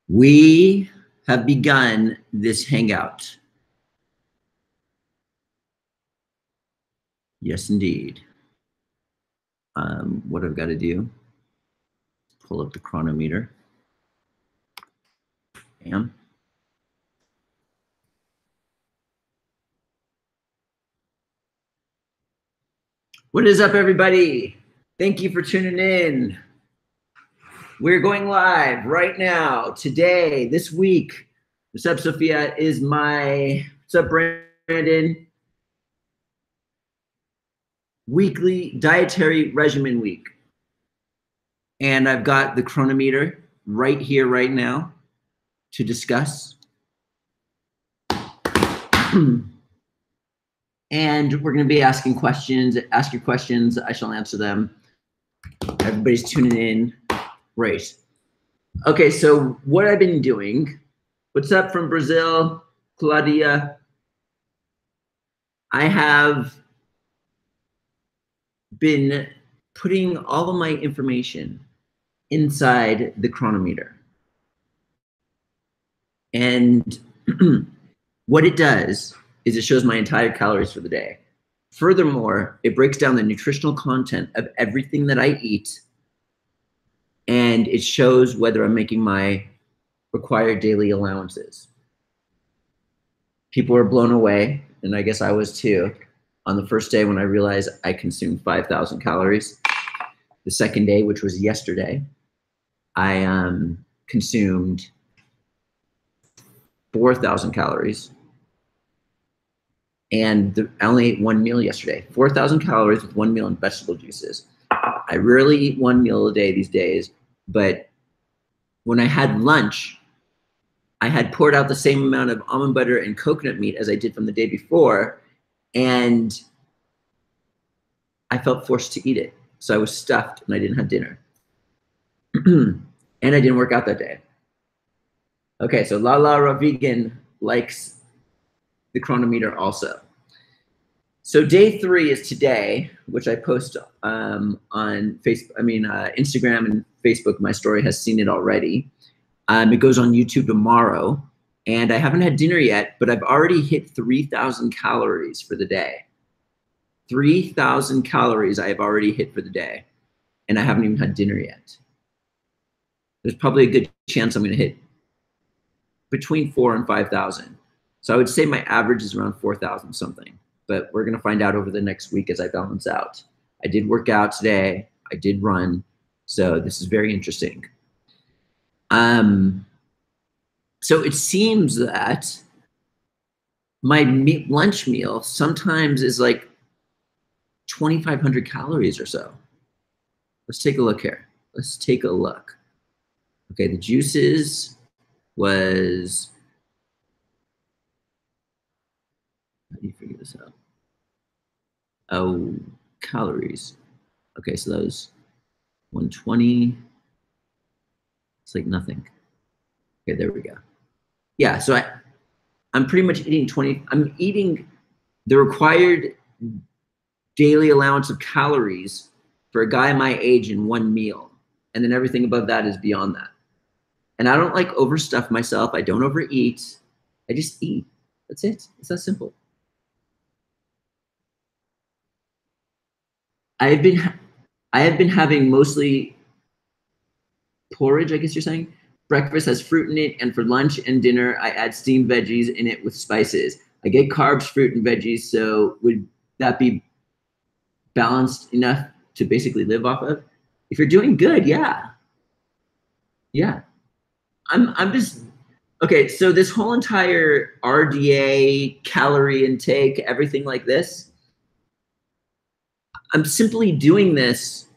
We have begun this hangout. Yes, indeed. What I've got to do, pull up the Cronometer. Bam. What is up, everybody? Thank you for tuning in. We're going live right now, today, this week. What's up, Sophia? What's up, Brandon? Weekly dietary regimen week. And I've got the Cronometer right here, right now, to discuss. And we're going to be asking questions. Ask your questions. I shall answer them. Everybody's tuning in. Great. Okay, so what I've been doing. What's up from Brazil, Claudia? I have been putting all of my information inside the Cronometer. And what it does is it shows my entire calories for the day. Furthermore, it breaks down the nutritional content of everything that I eat, and it shows whether I'm making my required daily allowances. People are blown away, and I guess I was too, on the first day when I realized I consumed 5,000 calories. The second day, which was yesterday, I consumed 4,000 calories. And I only ate one meal yesterday. 4,000 calories with one meal and vegetable juices. I rarely eat one meal a day these days, but when I had lunch, I had poured out the same amount of almond butter and coconut meat as I did from the day before, and I felt forced to eat it. So I was stuffed and I didn't have dinner. And I didn't work out that day. Okay, so Lala Ravigan likes the Cronometer also. So day 3 is today, which I post on Instagram and Facebook. My story has seen it already. It goes on YouTube tomorrow, and I haven't had dinner yet, but I've already hit 3,000 calories for the day. 3,000 calories I have already hit for the day, and I haven't even had dinner yet. There's probably a good chance I'm going to hit between 4,000 and 5,000. So I would say my average is around 4,000 something, but we're going to find out over the next week as I balance out. I did work out today. I did run. So this is very interesting. So it seems that my lunch meal sometimes is like 2,500 calories or so. Let's take a look here. Let's take a look. Okay, the juices was, how do you figure this out? Oh, calories. Okay, so that was 120. It's like nothing. Okay, there we go. Yeah, so I'm pretty much eating I'm eating the required daily allowance of calories for a guy my age in one meal. And then everything above that is beyond that. And I don't like overstuff myself. I don't overeat. I just eat. That's it. It's that simple. I have been having mostly porridge, I guess you're saying. Breakfast has fruit in it, and for lunch and dinner, I add steamed veggies in it with spices. I get carbs, fruit, and veggies, so would that be balanced enough to basically live off of? If you're doing good, yeah. Yeah. I'm just, okay, so this whole entire RDA, calorie intake, everything like this, I'm simply doing this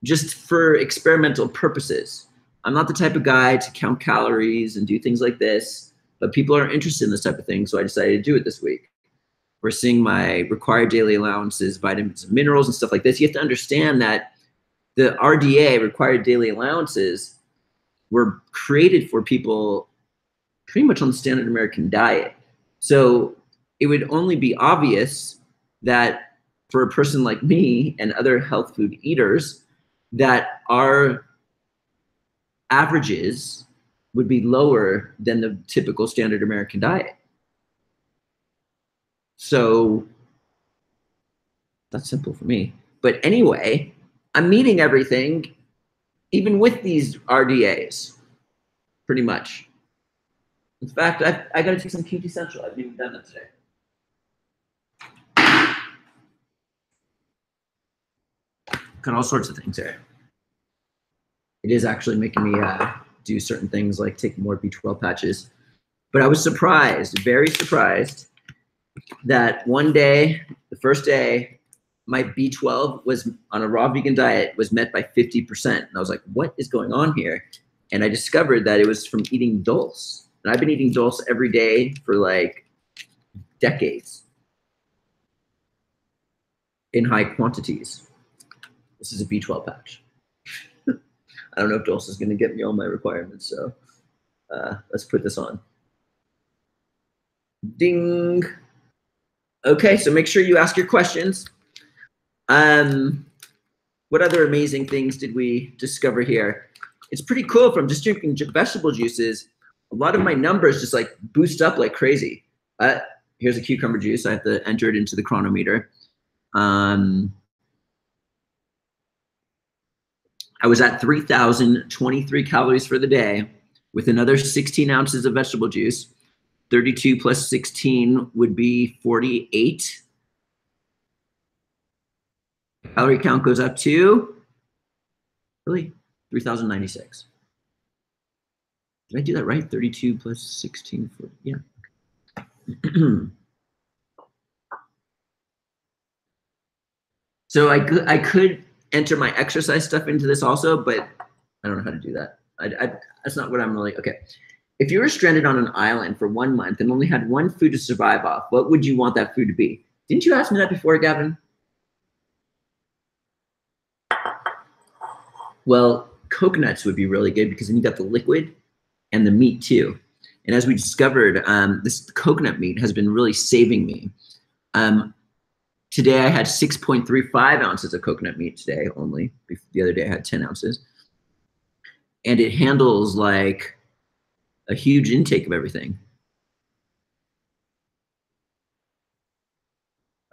just for experimental purposes. I'm not the type of guy to count calories and do things like this, but people are interested in this type of thing, so I decided to do it this week. We're seeing my required daily allowances, vitamins and minerals and stuff like this. You have to understand that the RDA, required daily allowances, were created for people pretty much on the standard American diet. So it would only be obvious that for a person like me and other health food eaters, that our averages would be lower than the typical standard American diet. So that's simple for me. But anyway, I'm meeting everything, even with these RDAs, pretty much. In fact, I got to take some QT Central. I haven't even done that today. Got all sorts of things there. It is actually making me do certain things like take more B12 patches. But I was surprised, very surprised, that one day, the first day, my B12 was on a raw vegan diet was met by 50%. And I was like, what is going on here? And I discovered that it was from eating dulse. And I've been eating dulse every day for like decades in high quantities. This is a B12 patch. I don't know if dulse is going to get me all my requirements, so let's put this on. Ding. Okay, so make sure you ask your questions. What other amazing things did we discover here? It's pretty cool from just drinking vegetable juices. A lot of my numbers just like boost up like crazy. Here's a cucumber juice. I have to enter it into the Cronometer. I was at 3,023 calories for the day with another 16 ounces of vegetable juice. 32 plus 16 would be 48. Calorie count goes up to, really, 3,096. Did I do that right? 32 plus 16, 40, yeah. So I could enter my exercise stuff into this also, but I don't know how to do that. That's not what I'm really, okay. If you were stranded on an island for 1 month and only had one food to survive off, what would you want that food to be? Didn't you ask me that before, Gavin? Well, coconuts would be really good because then you got the liquid and the meat too. And as we discovered, this coconut meat has been really saving me. Today I had 6.35 ounces of coconut meat today only. The other day I had 10 ounces. And it handles like a huge intake of everything.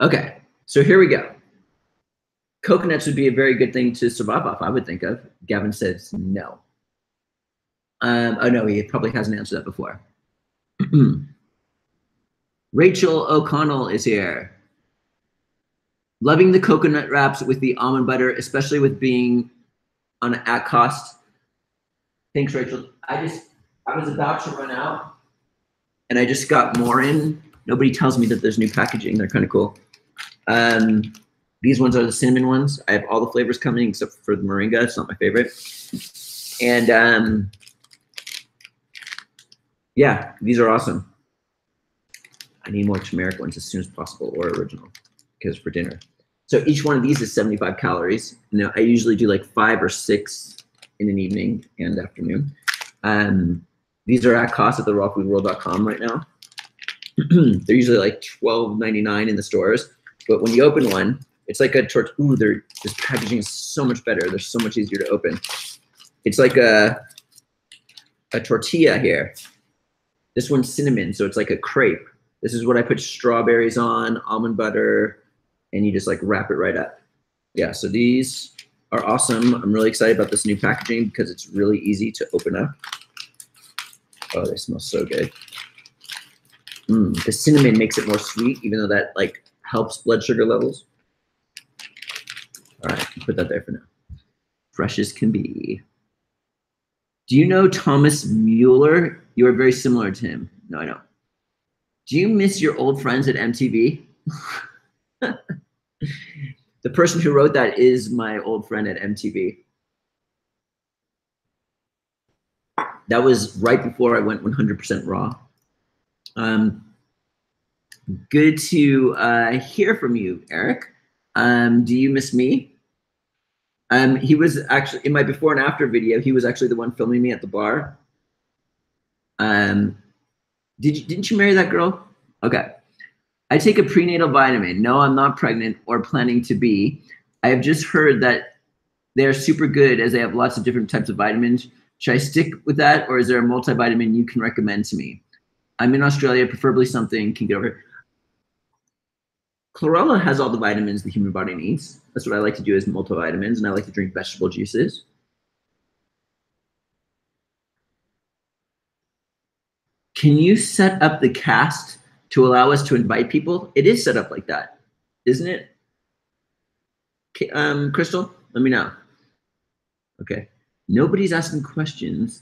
Okay, so here we go. Coconuts would be a very good thing to survive off, I would think of. Gavin says no. Oh no, he probably hasn't answered that before. Rachel O'Connell is here. Loving the coconut wraps with the almond butter, especially with being on at cost. Thanks, Rachel. I was about to run out and I just got more in. Nobody tells me that there's new packaging. They're kind of cool. These ones are the cinnamon ones. I have all the flavors coming except for the moringa. It's not my favorite. And yeah, these are awesome. I need more turmeric ones as soon as possible or original because for dinner. So each one of these is 75 calories. Now I usually do like 5 or 6 in an evening and afternoon. These are at cost at the rawfoodworld.com right now. They're usually like $12.99 in the stores, but when you open one, it's like a tortilla. Ooh, this packaging is so much better. They're so much easier to open. It's like a tortilla here. This one's cinnamon, so it's like a crepe. This is what I put strawberries on, almond butter, and you just like wrap it right up. Yeah, so these are awesome. I'm really excited about this new packaging because it's really easy to open up. Oh, they smell so good. The cinnamon makes it more sweet, even though that like helps blood sugar levels. All right, put that there for now. Fresh as can be. Do you know Thomas Mueller? You are very similar to him. No, I don't. Do you miss your old friends at MTV? The person who wrote that is my old friend at MTV. That was right before I went 100% raw. Good to hear from you, Eric. Do you miss me? He was actually in my before and after video. He was actually the one filming me at the bar. Didn't you marry that girl? Okay. I take a prenatal vitamin. No, I'm not pregnant or planning to be. I have just heard that they're super good as they have lots of different types of vitamins. Should I stick with that, or is there a multivitamin you can recommend to me? I'm in Australia, preferably something can get over here. Chlorella has all the vitamins the human body needs. That's what I like to do is multivitamins, and I like to drink vegetable juices. Can you set up the cast to allow us to invite people? It is set up like that, isn't it? Crystal, let me know. Okay. Nobody's asking questions.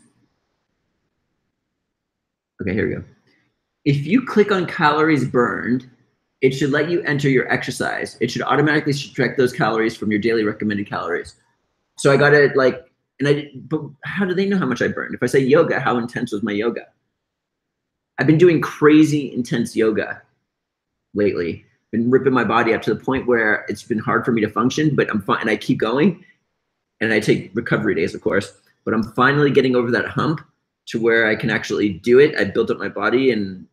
Okay, here we go. If you click on calories burned, it should let you enter your exercise. It should automatically subtract those calories from your daily recommended calories. So I got to like, but how do they know how much I burned? If I say yoga, how intense was my yoga? I've been doing crazy intense yoga lately. Been ripping my body up to the point where it's been hard for me to function, but I'm fine. And I keep going, and I take recovery days, of course, but I'm finally getting over that hump to where I can actually do it. I built up my body and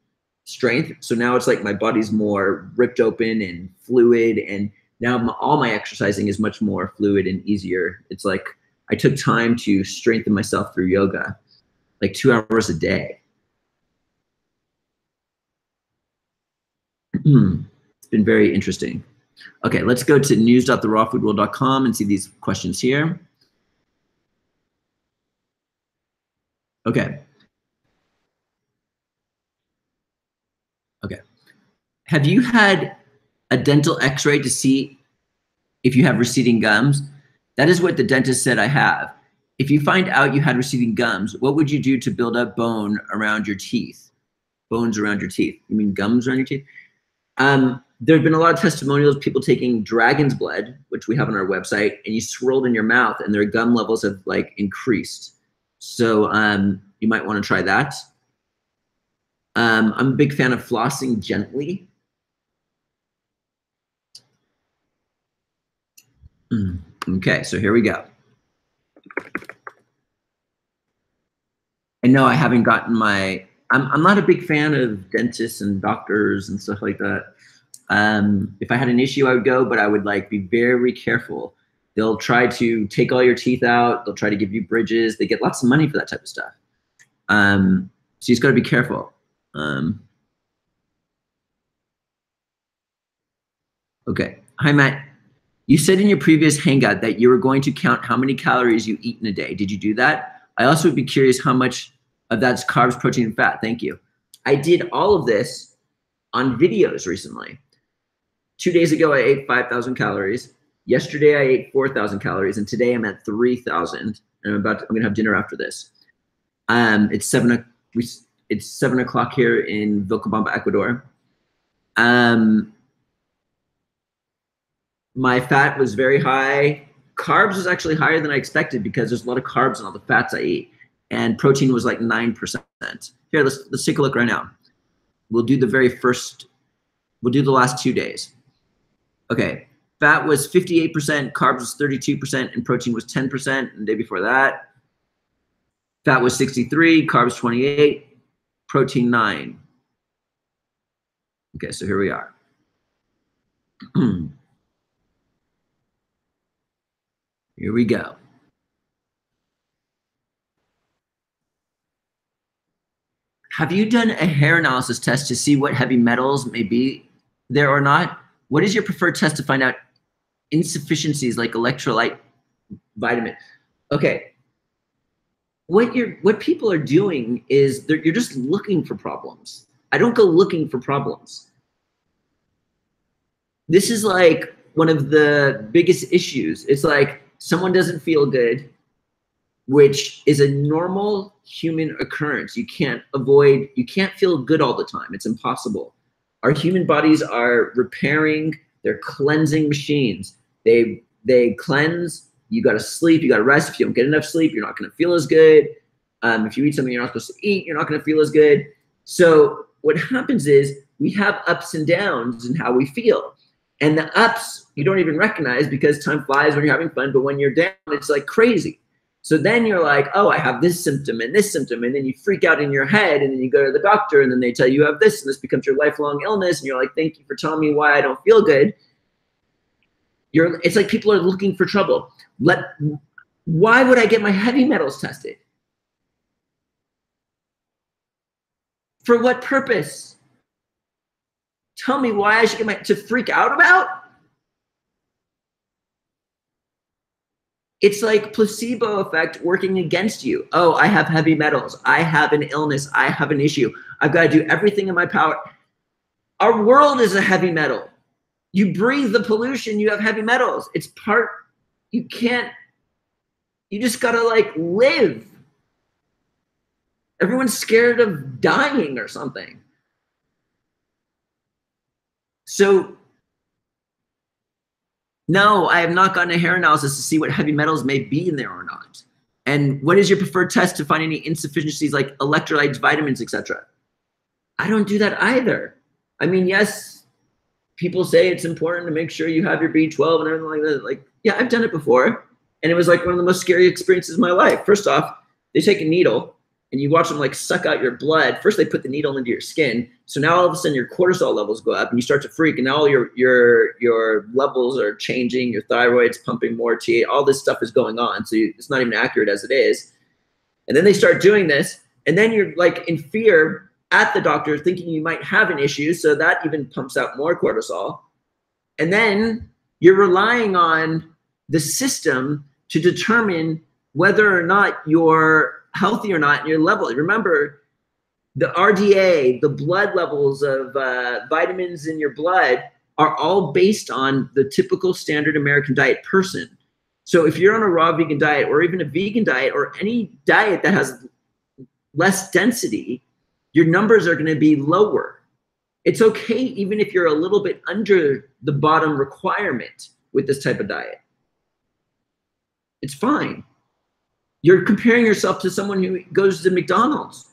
strength. So now it's like my body's more ripped open and fluid. And now all my exercising is much more fluid and easier. It's like I took time to strengthen myself through yoga, like 2 hours a day. It's been very interesting. Okay, let's go to news.therawfoodworld.com and see these questions here. Okay. Okay. Have you had a dental x-ray to see if you have receding gums? That is what the dentist said I have. If you find out you had receding gums, what would you do to build up bone around your teeth? Bones around your teeth. You mean gums around your teeth? There have been a lot of testimonials, people taking dragon's blood, which we have on our website, and you swirl it in your mouth and their gum levels have like increased. So you might want to try that. I'm a big fan of flossing gently. Okay, so here we go. I know I haven't gotten my, I'm not a big fan of dentists and doctors and stuff like that. If I had an issue, I would go, but I would like be very careful. They'll try to take all your teeth out. They'll try to give you bridges. They get lots of money for that type of stuff. So you just got to be careful. Okay. Hi, Matt. You said in your previous hangout that you were going to count how many calories you eat in a day. Did you do that? I also would be curious how much of that's carbs, protein, and fat. Thank you. I did all of this on videos recently. 2 days ago, I ate 5,000 calories. Yesterday, I ate 4,000 calories, and today I'm at 3,000. And I'm gonna have dinner after this. It's 7 o'clock here in Vilcabamba, Ecuador. My fat was very high. Carbs was actually higher than I expected because there's a lot of carbs in all the fats I eat. And protein was like 9%. Here, let's take a look right now. We'll do the last 2 days. Okay, fat was 58%, carbs was 32%, and protein was 10%. And the day before that, fat was 63, carbs 28, protein 9. Okay, so here we are. Here we go. Have you done a hair analysis test to see what heavy metals may be there or not? What is your preferred test to find out insufficiencies like electrolyte, vitamin? Okay. What people are doing is you're just looking for problems. I don't go looking for problems. This is like one of the biggest issues. It's like someone doesn't feel good, which is a normal human occurrence. You can't feel good all the time. It's impossible. Our human bodies are repairing, they're cleansing machines. They cleanse, you gotta sleep, you gotta rest. If you don't get enough sleep, you're not gonna feel as good. If you eat something you're not supposed to eat, you're not gonna feel as good. So what happens is we have ups and downs in how we feel. And the ups you don't even recognize because time flies when you're having fun, but when you're down, it's like crazy. So then you're like, oh, I have this symptom, and then you freak out in your head, and then you go to the doctor, and then they tell you have this, and this becomes your lifelong illness, and you're like, thank you for telling me why I don't feel good. It's like people are looking for trouble. Why would I get my heavy metals tested? For what purpose? Tell me why I should get to freak out about? It's like placebo effect working against you. Oh, I have heavy metals. I have an illness. I have an issue. I've got to do everything in my power. Our world is a heavy metal. You breathe the pollution, you have heavy metals. It's part, you can't, you just got to like live. Everyone's scared of dying or something. So, no, I have not gotten a hair analysis to see what heavy metals may be in there or not. And what is your preferred test to find any insufficiencies like electrolytes, vitamins, etc.? I don't do that either. I mean, yes, people say it's important to make sure you have your B12 and everything like that. Like, yeah, I've done it before. And it was like one of the most scary experiences of my life. First off, they take a needle and you watch them like suck out your blood. First, they put the needle into your skin. So now all of a sudden your cortisol levels go up and you start to freak. And now all your levels are changing. Your thyroid's pumping more T. All this stuff is going on. So it's not even accurate as it is. And then they start doing this. And then you're like in fear at the doctor thinking you might have an issue. So that even pumps out more cortisol. And then you're relying on the system to determine whether or not you're healthy or not in your level. Remember, the RDA, the blood levels of vitamins in your blood are all based on the typical standard American diet person. So if you're on a raw vegan diet or even a vegan diet or any diet that has less density, your numbers are going to be lower. It's okay even if you're a little bit under the bottom requirement with this type of diet. It's fine. You're comparing yourself to someone who goes to McDonald's.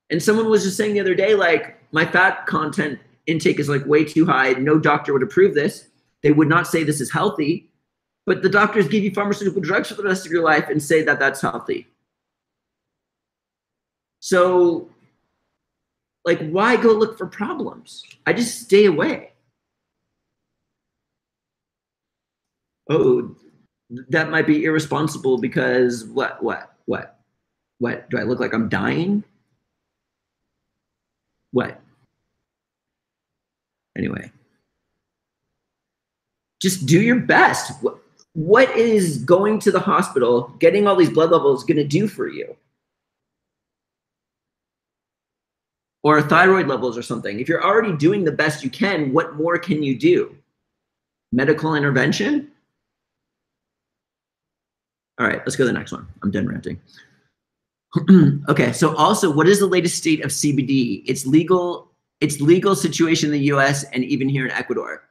And someone was just saying the other day, like, my fat content intake is like way too high. No doctor would approve this. They would not say this is healthy, but the doctors give you pharmaceutical drugs for the rest of your life and say that that's healthy. So, like, why go look for problems? I just stay away. Oh, that might be irresponsible because what? Do I look like I'm dying? What? Anyway, just do your best. What is going to the hospital, getting all these blood levels going to do for you? Or thyroid levels or something. If you're already doing the best you can, what more can you do? Medical intervention? All right, let's go to the next one. I'm done ranting. Okay, so also, what is the latest state of CBD? It's legal situation in the US and even here in Ecuador.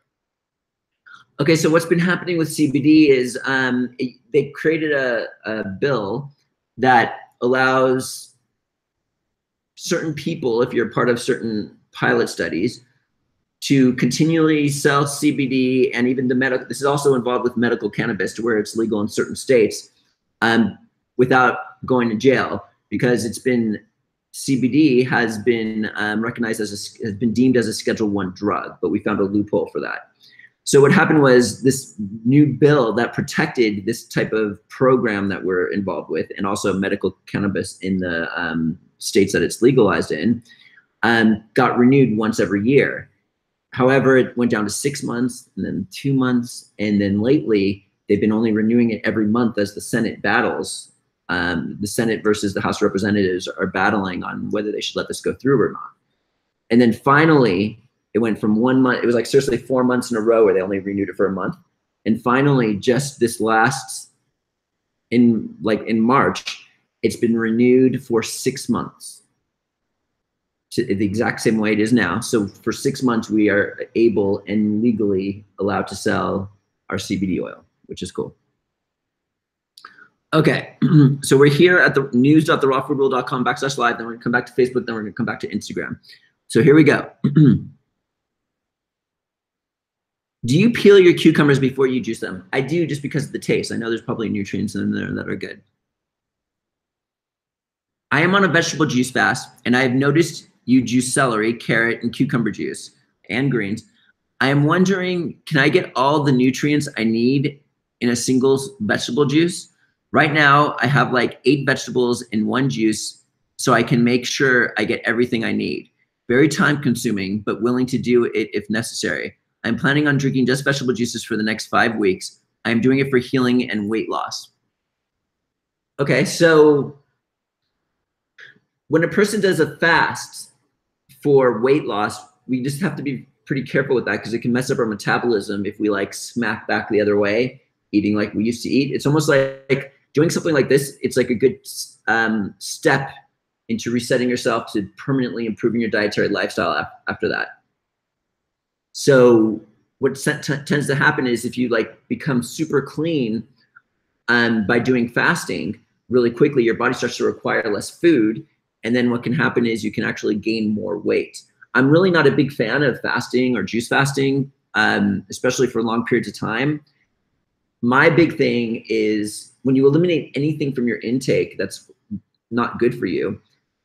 Okay, so what's been happening with CBD is they created a bill that allows certain people, if you're part of certain pilot studies, to continually sell CBD and even the medical, this is also involved with medical cannabis to where it's legal in certain states without going to jail, because it's been, CBD has been recognized as has been deemed as a Schedule I drug, but we found a loophole for that. So what happened was this new bill that protected this type of program that we're involved with, and also medical cannabis in the states that it's legalized in, got renewed once every year. However, it went down to 6 months and then 2 months. And then lately, they've been only renewing it every month as the Senate battles. The Senate versus the House of Representatives are battling on whether they should let this go through or not. And then finally, it went from 1 month, it was like seriously 4 months in a row where they only renewed it for a month. And finally, just this last, in March, it's been renewed for 6 months. To the exact same way it is now. So for 6 months, we are able and legally allowed to sell our CBD oil, which is cool. Okay, so we're here at the news.therawfoodworld.com/live. Then we're gonna come back to Facebook. Then we're gonna come back to Instagram. So here we go. Do you peel your cucumbers before you juice them? I do, just because of the taste. I know there's probably nutrients in there that are good. I am on a vegetable juice fast, and I have noticed you juice celery, carrot, and cucumber juice, and greens. I am wondering, can I get all the nutrients I need in a single vegetable juice? Right now, I have like 8 vegetables and 1 juice, so I can make sure I get everything I need. Very time consuming, but willing to do it if necessary. I'm planning on drinking just vegetable juices for the next 5 weeks. I'm doing it for healing and weight loss. Okay, so when a person does a fast for weight loss, we just have to be pretty careful with that because it can mess up our metabolism if we like smack back the other way, eating like we used to eat. It's almost like doing something like this. It's like a good step into resetting yourself to permanently improving your dietary lifestyle after that. So what tends to happen is if you like become super clean by doing fasting really quickly, your body starts to require less food. And then what can happen is you can actually gain more weight. I'm really not a big fan of fasting or juice fasting, especially for long periods of time. My big thing is when you eliminate anything from your intake that's not good for you,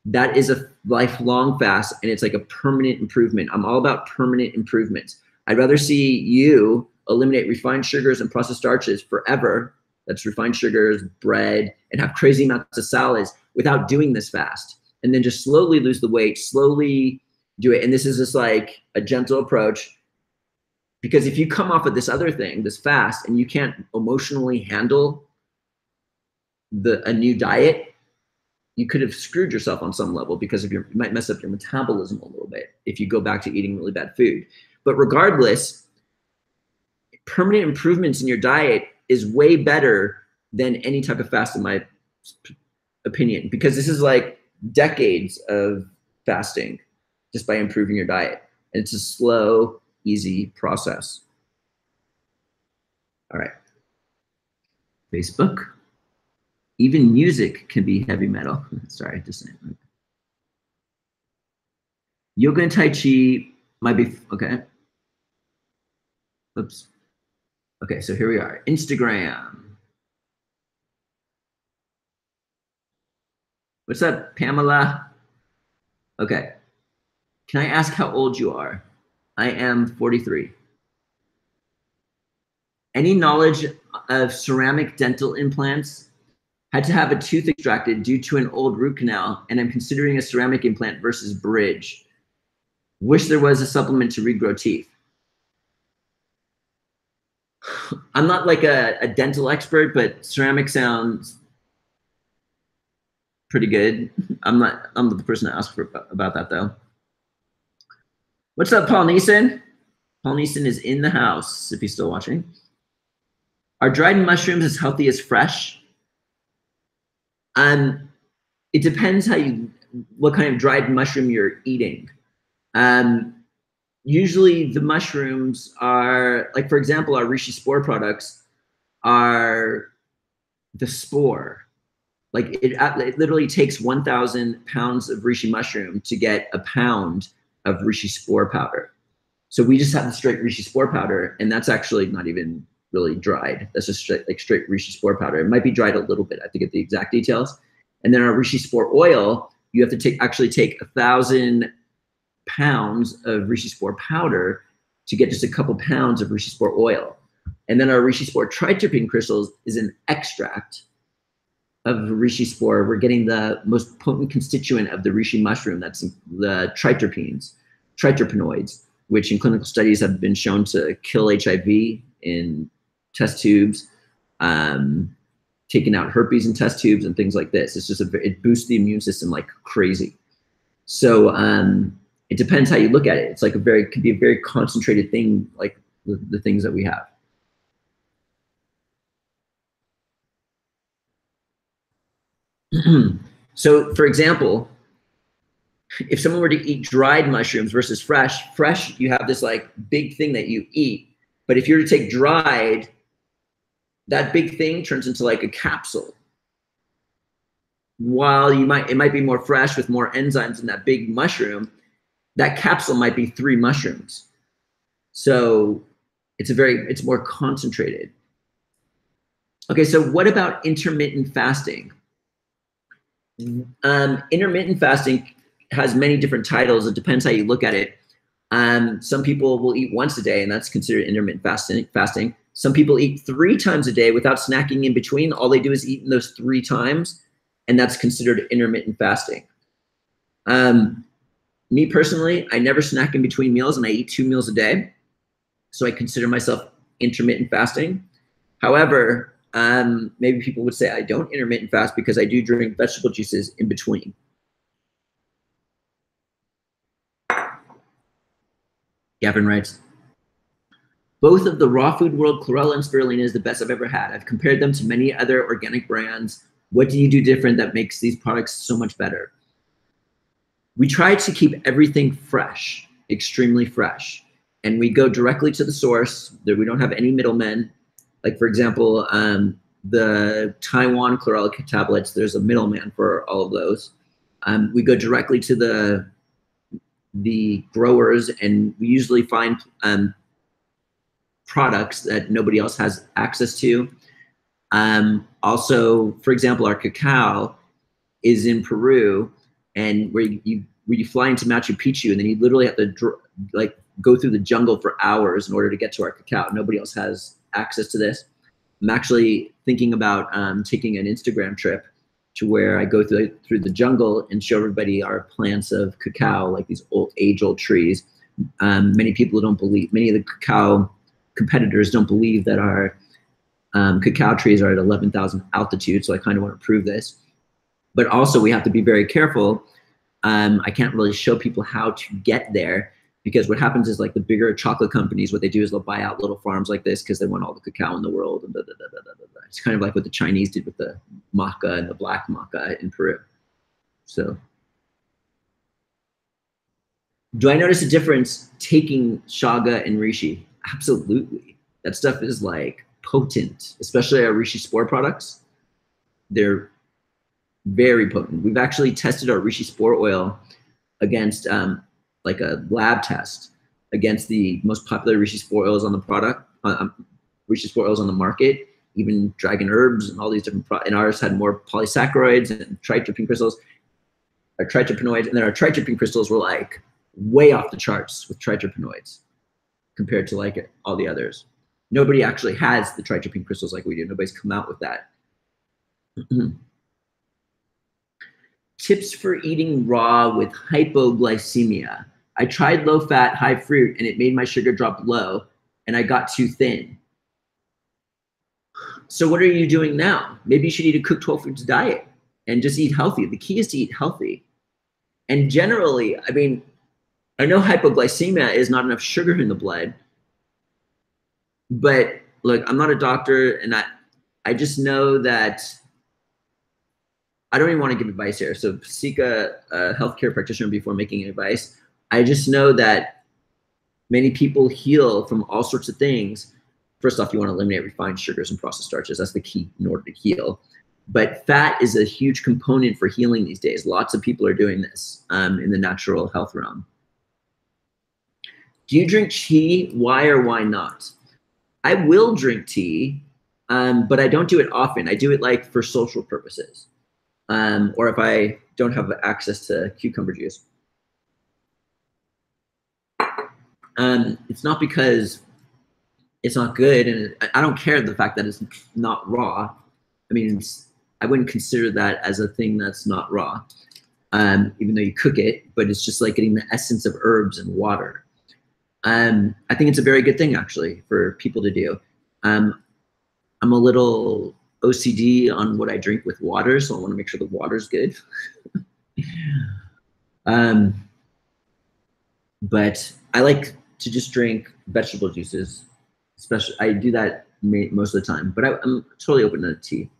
that is a lifelong fast and it's like a permanent improvement. I'm all about permanent improvements. I'd rather see you eliminate refined sugars and processed starches forever. That's refined sugars, bread, and have crazy amounts of salads without doing this fast. And then just slowly lose the weight, slowly do it. And this is just like a gentle approach. Because if you come off of this other thing, this fast, and you can't emotionally handle a new diet, you could have screwed yourself on some level because of you might mess up your metabolism a little bit if you go back to eating really bad food. But regardless, permanent improvements in your diet is way better than any type of fast in my opinion, because this is like decades of fasting just by improving your diet. And it's a slow, easy process. All right. Facebook. Even music can be heavy metal. Sorry, just saying. Yoga and Tai Chi might be, okay. Oops. Okay, so here we are. Instagram. What's up, Pamela? Okay. Can I ask how old you are? I am 43. Any knowledge of ceramic dental implants? Had to have a tooth extracted due to an old root canal, and I'm considering a ceramic implant versus bridge. Wish there was a supplement to regrow teeth. I'm not like a dental expert, but ceramic sounds pretty good. I'm the person to ask about that though. What's up, Paul Neeson? Paul Neeson is in the house if he's still watching. Are dried mushrooms as healthy as fresh? It depends what kind of dried mushroom you're eating. Usually the mushrooms are, like for example, our reishi spore products are the spore. Like it literally takes 1,000 pounds of reishi mushroom to get a pound of reishi spore powder. So we just have the straight reishi spore powder, and that's actually not even really dried. That's just straight reishi spore powder. It might be dried a little bit. I have to get the exact details. And then our reishi spore oil, you have to actually take 1,000 pounds of reishi spore powder to get just a couple pounds of reishi spore oil. And then our reishi spore triterpene crystals is an extract of reishi spore. We're getting the most potent constituent of the reishi mushroom. That's the triterpenoids, which in clinical studies have been shown to kill HIV in test tubes, taking out herpes in test tubes and things like this. It's just it boosts the immune system like crazy. So it depends how you look at it. It's like could be a very concentrated thing, like the things that we have. So for example, if someone were to eat dried mushrooms versus fresh, you have this like big thing that you eat. But if you were to take dried, that big thing turns into like a capsule. While it might be more fresh with more enzymes in that big mushroom, that capsule might be 3 mushrooms. So it's more concentrated. Okay, so what about intermittent fasting? Intermittent fasting has many different titles. It depends how you look at it. Some people will eat once a day, and that's considered intermittent fasting. Some people eat 3 times a day without snacking in between. All they do is eat in those 3 times, and that's considered intermittent fasting. Me personally, I never snack in between meals, and I eat 2 meals a day. So I consider myself intermittent fasting. However, maybe people would say I don't intermittent fast because I do drink vegetable juices in between. Gavin writes, both of the raw food world, chlorella and spirulina, is the best I've ever had. I've compared them to many other organic brands. What do you do different that makes these products so much better? We try to keep everything fresh, extremely fresh. And we go directly to the source. We don't have any middlemen. Like, for example, the Taiwan chlorella tablets, there's a middleman for all of those. We go directly to the growers, and we usually find products that nobody else has access to. Also, for example, our cacao is in Peru, and where you fly into Machu Picchu, and then you literally have to go through the jungle for hours in order to get to our cacao. Nobody else has access to this. I'm actually thinking about taking an Instagram trip to where I go through the jungle and show everybody our plants of cacao, like these age-old trees. Many people don't believe, many of the cacao competitors don't believe that our cacao trees are at 11,000 altitude, so I kind of want to prove this. But also we have to be very careful. I can't really show people how to get there, because what happens is, like, the bigger chocolate companies, what they do is they'll buy out little farms like this because they want all the cacao in the world. And it's kind of like what the Chinese did with the maca and the black maca in Peru. So, do I notice a difference taking shaga and reishi? Absolutely. That stuff is like potent, especially our reishi spore products. They're very potent. We've actually tested our reishi spore oil against like a lab test against the most popular reishi spore oils on the reishi spore oils on the market, even dragon herbs and all these different and ours had more polysaccharides and tritropine crystals, or tritropinoids, and then our tritropine crystals were like way off the charts with tritropinoids compared to like all the others. Nobody actually has the tritropine crystals like we do. Nobody's come out with that. Tips for eating raw with hypoglycemia. I tried low fat, high fruit, and it made my sugar drop low, and I got too thin. So what are you doing now? Maybe you should eat a cooked whole foods diet and just eat healthy. The key is to eat healthy. And generally, I mean, I know hypoglycemia is not enough sugar in the blood, but look, I'm not a doctor, and I just know that I don't even want to give advice here. So seek a healthcare practitioner before making advice. I just know that many people heal from all sorts of things. First off, you want to eliminate refined sugars and processed starches. That's the key in order to heal. But fat is a huge component for healing these days. Lots of people are doing this in the natural health realm. Do you drink tea? Why or why not? I will drink tea, but I don't do it often. I do it like for social purposes, or if I don't have access to cucumber juice. It's not because it's not good, and I don't care the fact that it's not raw. I mean, I wouldn't consider that as a thing that's not raw, even though you cook it, but it's just like getting the essence of herbs and water. I think it's a very good thing, actually, for people to do. I'm a little OCD on what I drink with water, so I want to make sure the water's good. But I like to just drink vegetable juices. Especially, I do that most of the time, but I'm totally open to tea.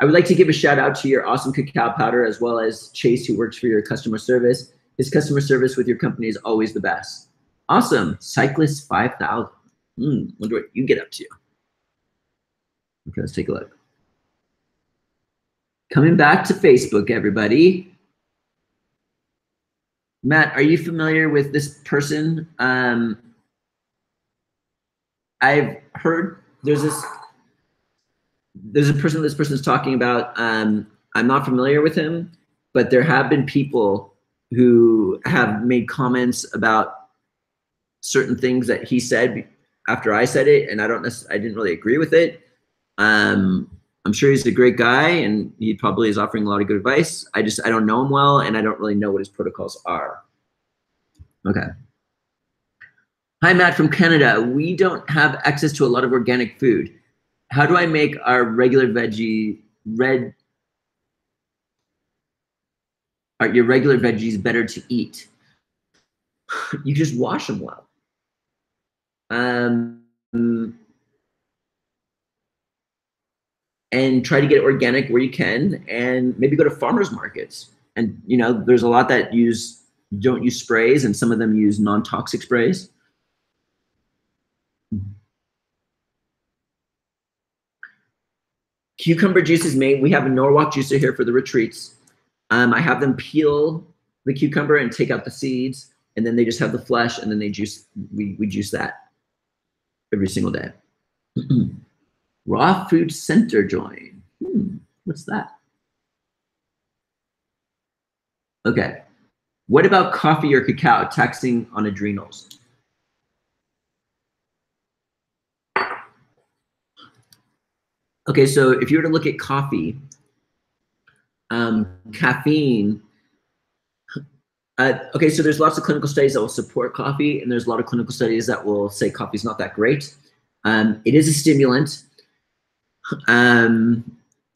I would like to give a shout out to your awesome cacao powder, as well as Chase, who works for your customer service. His customer service with your company is always the best. Awesome. Cyclist 5000. Wonder what you get up to. Okay, let's take a look. Coming back to Facebook, everybody. Matt, are you familiar with this person? I've heard there's a person this person's talking about. I'm not familiar with him, but there have been people who have made comments about certain things that he said after I said it, and I didn't really agree with it. I'm sure he's a great guy, and he probably is offering a lot of good advice. I don't know him well, and I don't really know what his protocols are. Okay. Hi, Matt from Canada. We don't have access to a lot of organic food. How do I make our regular your regular veggies better to eat? You just wash them well. And try to get organic where you can, and maybe go to farmers markets. And there's a lot that don't use sprays, and some of them use non-toxic sprays. Cucumber juice is made. We have a Norwalk juicer here for the retreats. I have them peel the cucumber and take out the seeds, and then they just have the flesh, and then we juice that every single day. Raw Food Center join. What's that? Okay. What about coffee or cacao taxing on adrenals? Okay, so if you were to look at coffee, caffeine. Okay, so there's lots of clinical studies that will support coffee, and there's a lot of clinical studies that will say coffee's not that great. It is a stimulant.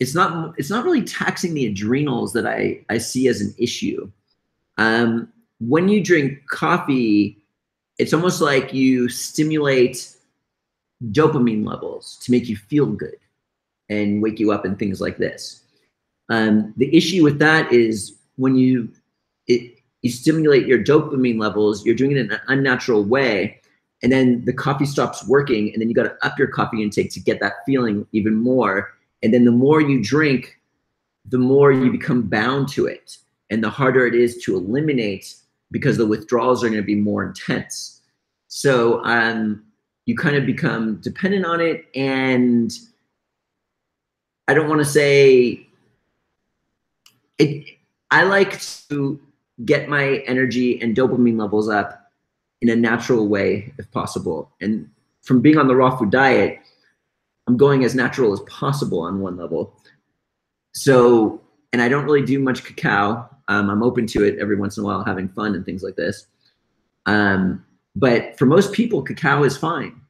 It's not really taxing the adrenals that I see as an issue. When you drink coffee, it's almost like you stimulate dopamine levels to make you feel good and wake you up and things like this. The issue with that is when you stimulate your dopamine levels, you're doing it in an unnatural way, and then the coffee stops working, and then you got to up your coffee intake to get that feeling even more. And then the more you drink, the more you become bound to it, and the harder it is to eliminate, because the withdrawals are going to be more intense. So you kind of become dependent on it, and I don't want to say it. I like to get my energy and dopamine levels up in a natural way if possible. And from being on the raw food diet, I'm going as natural as possible on one level. So, and I don't really do much cacao. I'm open to it every once in a while, having fun and things like this. But for most people, cacao is fine.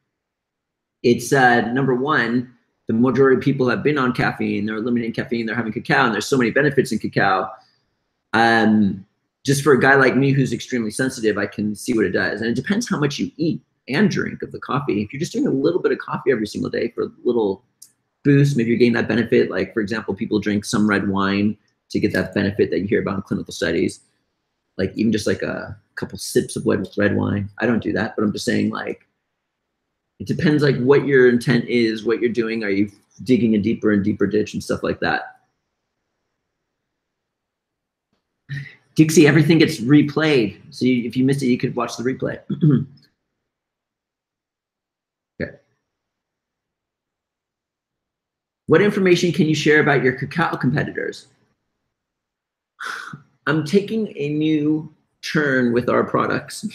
It's number one, the majority of people have been on caffeine, they're eliminating caffeine, they're having cacao, and there's so many benefits in cacao. Just for a guy like me who's extremely sensitive, I can see what it does. And it depends how much you eat and drink of the coffee. If you're just doing a little bit of coffee every single day for a little boost, maybe you're getting that benefit. Like, for example, people drink some red wine to get that benefit that you hear about in clinical studies. Like even just like a couple sips of red wine. I don't do that, but I'm just saying, like, it depends like what your intent is, what you're doing. Are you digging a deeper and deeper ditch and stuff like that? Dixie, everything gets replayed. So if you missed it, you could watch the replay. Okay. What information can you share about your cacao competitors? I'm taking a new turn with our products.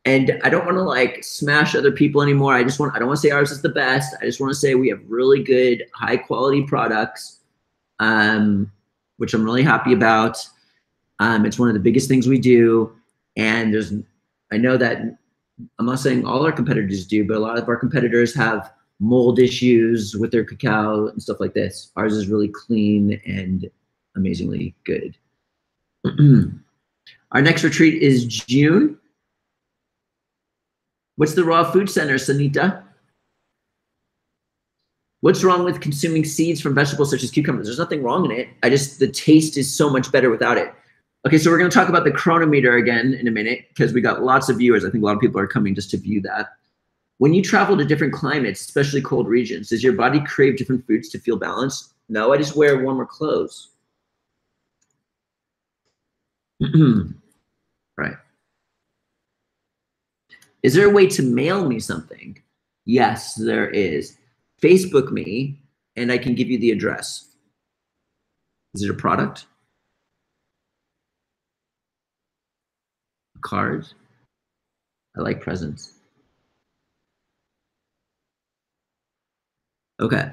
And I don't want to like smash other people anymore. I don't want to say ours is the best. I just want to say we have really good, high quality products, which I'm really happy about. It's one of the biggest things we do. And I know that I'm not saying all our competitors do, but a lot of our competitors have mold issues with their cacao and stuff like this. Ours is really clean and amazingly good. Our next retreat is June. What's the Raw Food Center, Sanita? What's wrong with consuming seeds from vegetables such as cucumbers? There's nothing wrong in it. The taste is so much better without it. Okay, so we're going to talk about the Cronometer again in a minute because we got lots of viewers. I think a lot of people are coming just to view that. When you travel to different climates, especially cold regions, does your body crave different foods to feel balanced? No, I just wear warmer clothes. Right. Is there a way to mail me something? Yes, there is. Facebook me, and I can give you the address. Is it a product? A card? I like presents. Okay.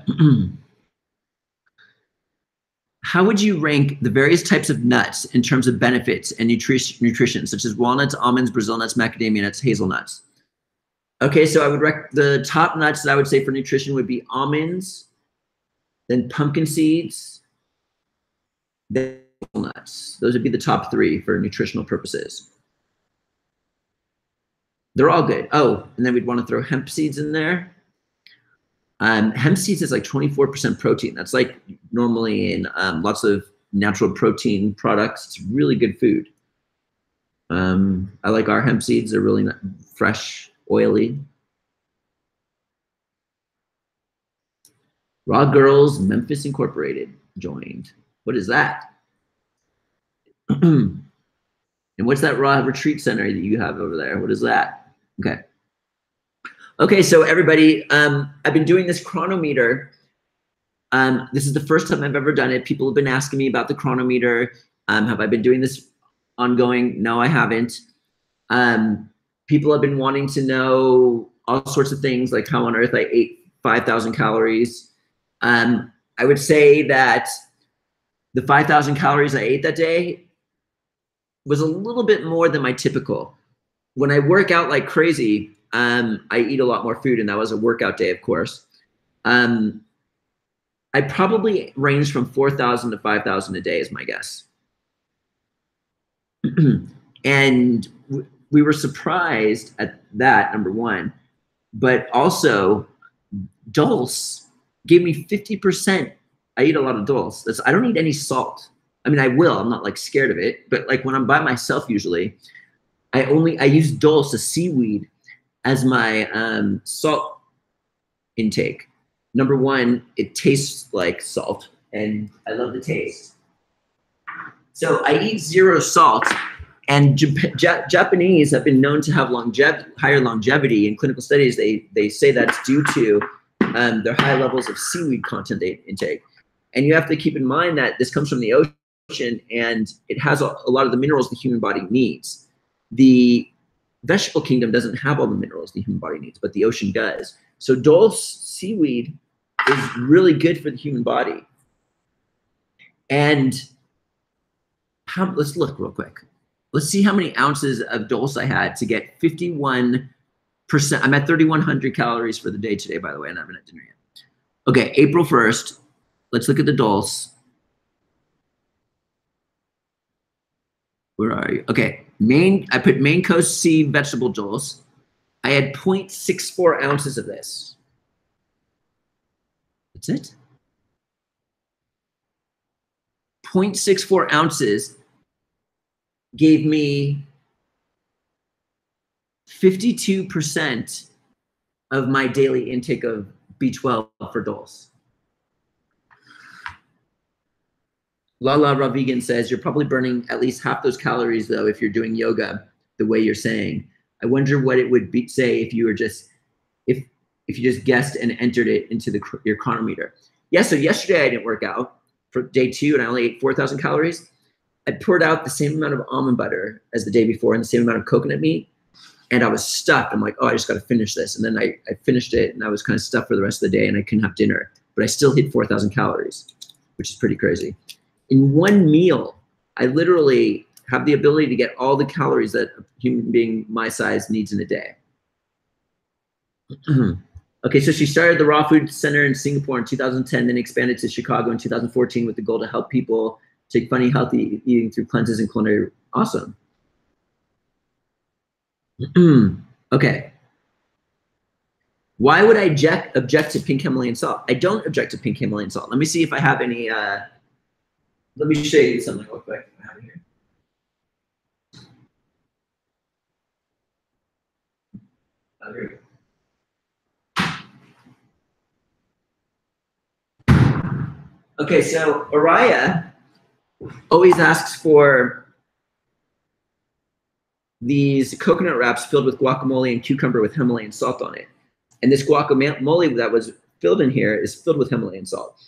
How would you rank the various types of nuts in terms of benefits and nutrition, such as walnuts, almonds, Brazil nuts, macadamia nuts, hazelnuts? Okay, so I would the top nuts that I would say for nutrition would be almonds, then pumpkin seeds, then nuts. Those would be the top three for nutritional purposes. They're all good. Oh, and then we'd want to throw hemp seeds in there. Hemp seeds is like 24% protein. That's like normally in lots of natural protein products. It's really good food. I like our hemp seeds. They're really fresh, oily. Raw Girls Memphis Incorporated joined. What is that? And what's that raw retreat center that you have over there? What is that? Okay. Okay, so everybody, I've been doing this Cronometer. This is the first time I've ever done it. People have been asking me about the Cronometer. Have I been doing this ongoing? No, I haven't. People have been wanting to know all sorts of things, like how on earth I ate 5,000 calories. I would say that the 5,000 calories I ate that day was a little bit more than my typical. When I work out like crazy, I eat a lot more food, and that was a workout day, of course. I probably ranged from 4,000 to 5,000 a day is my guess. And we were surprised at that, number one, but also dulse gave me 50%. I eat a lot of dulse. I don't eat any salt. I mean, I will, I'm not like scared of it, but like when I'm by myself, usually I use dulse, a seaweed, as my salt intake. Number one, it tastes like salt, and I love the taste. So I eat zero salt, and Japanese have been known to have higher longevity. In clinical studies, they say that's due to their high levels of seaweed content they intake. And you have to keep in mind that this comes from the ocean, and it has a lot of the minerals the human body needs. The vegetable kingdom doesn't have all the minerals the human body needs, but the ocean does. So dulse seaweed is really good for the human body. And let's look real quick. Let's see how many ounces of dulse I had to get 51%. I'm at 3,100 calories for the day today, by the way, and I haven't had dinner yet. Okay, April 1st. Let's look at the dulse. Where are you? Okay, I put Maine Coast Sea vegetable dulse. I had 0.64 ounces of this. That's it. 0.64 ounces gave me 52% of my daily intake of B12 for dulse. Lala Ravigan says, you're probably burning at least half those calories, though, if you're doing yoga the way you're saying. I wonder what it would say if you were just, if you just guessed and entered it into your Cronometer. Yeah, so yesterday I didn't work out for day 2, and I only ate 4,000 calories. I poured out the same amount of almond butter as the day before and the same amount of coconut meat, and I was stuffed. I'm like, oh, I just got to finish this. And then I finished it, and I was kind of stuffed for the rest of the day, and I couldn't have dinner. But I still hit 4,000 calories, which is pretty crazy. In one meal, I literally have the ability to get all the calories that a human being my size needs in a day. Okay, so she started the Raw Food Center in Singapore in 2010, then expanded to Chicago in 2014 with the goal to help people take funny, healthy eating through cleanses and culinary. Awesome. Okay. Why would I object to pink Himalayan salt? I don't object to pink Himalayan salt. Let me see if I have any. Let me show you something real quick. I have it here. Oh, here we go. Okay, so Araya always asks for these coconut wraps filled with guacamole and cucumber with Himalayan salt on it. And this guacamole that was filled in here is filled with Himalayan salt.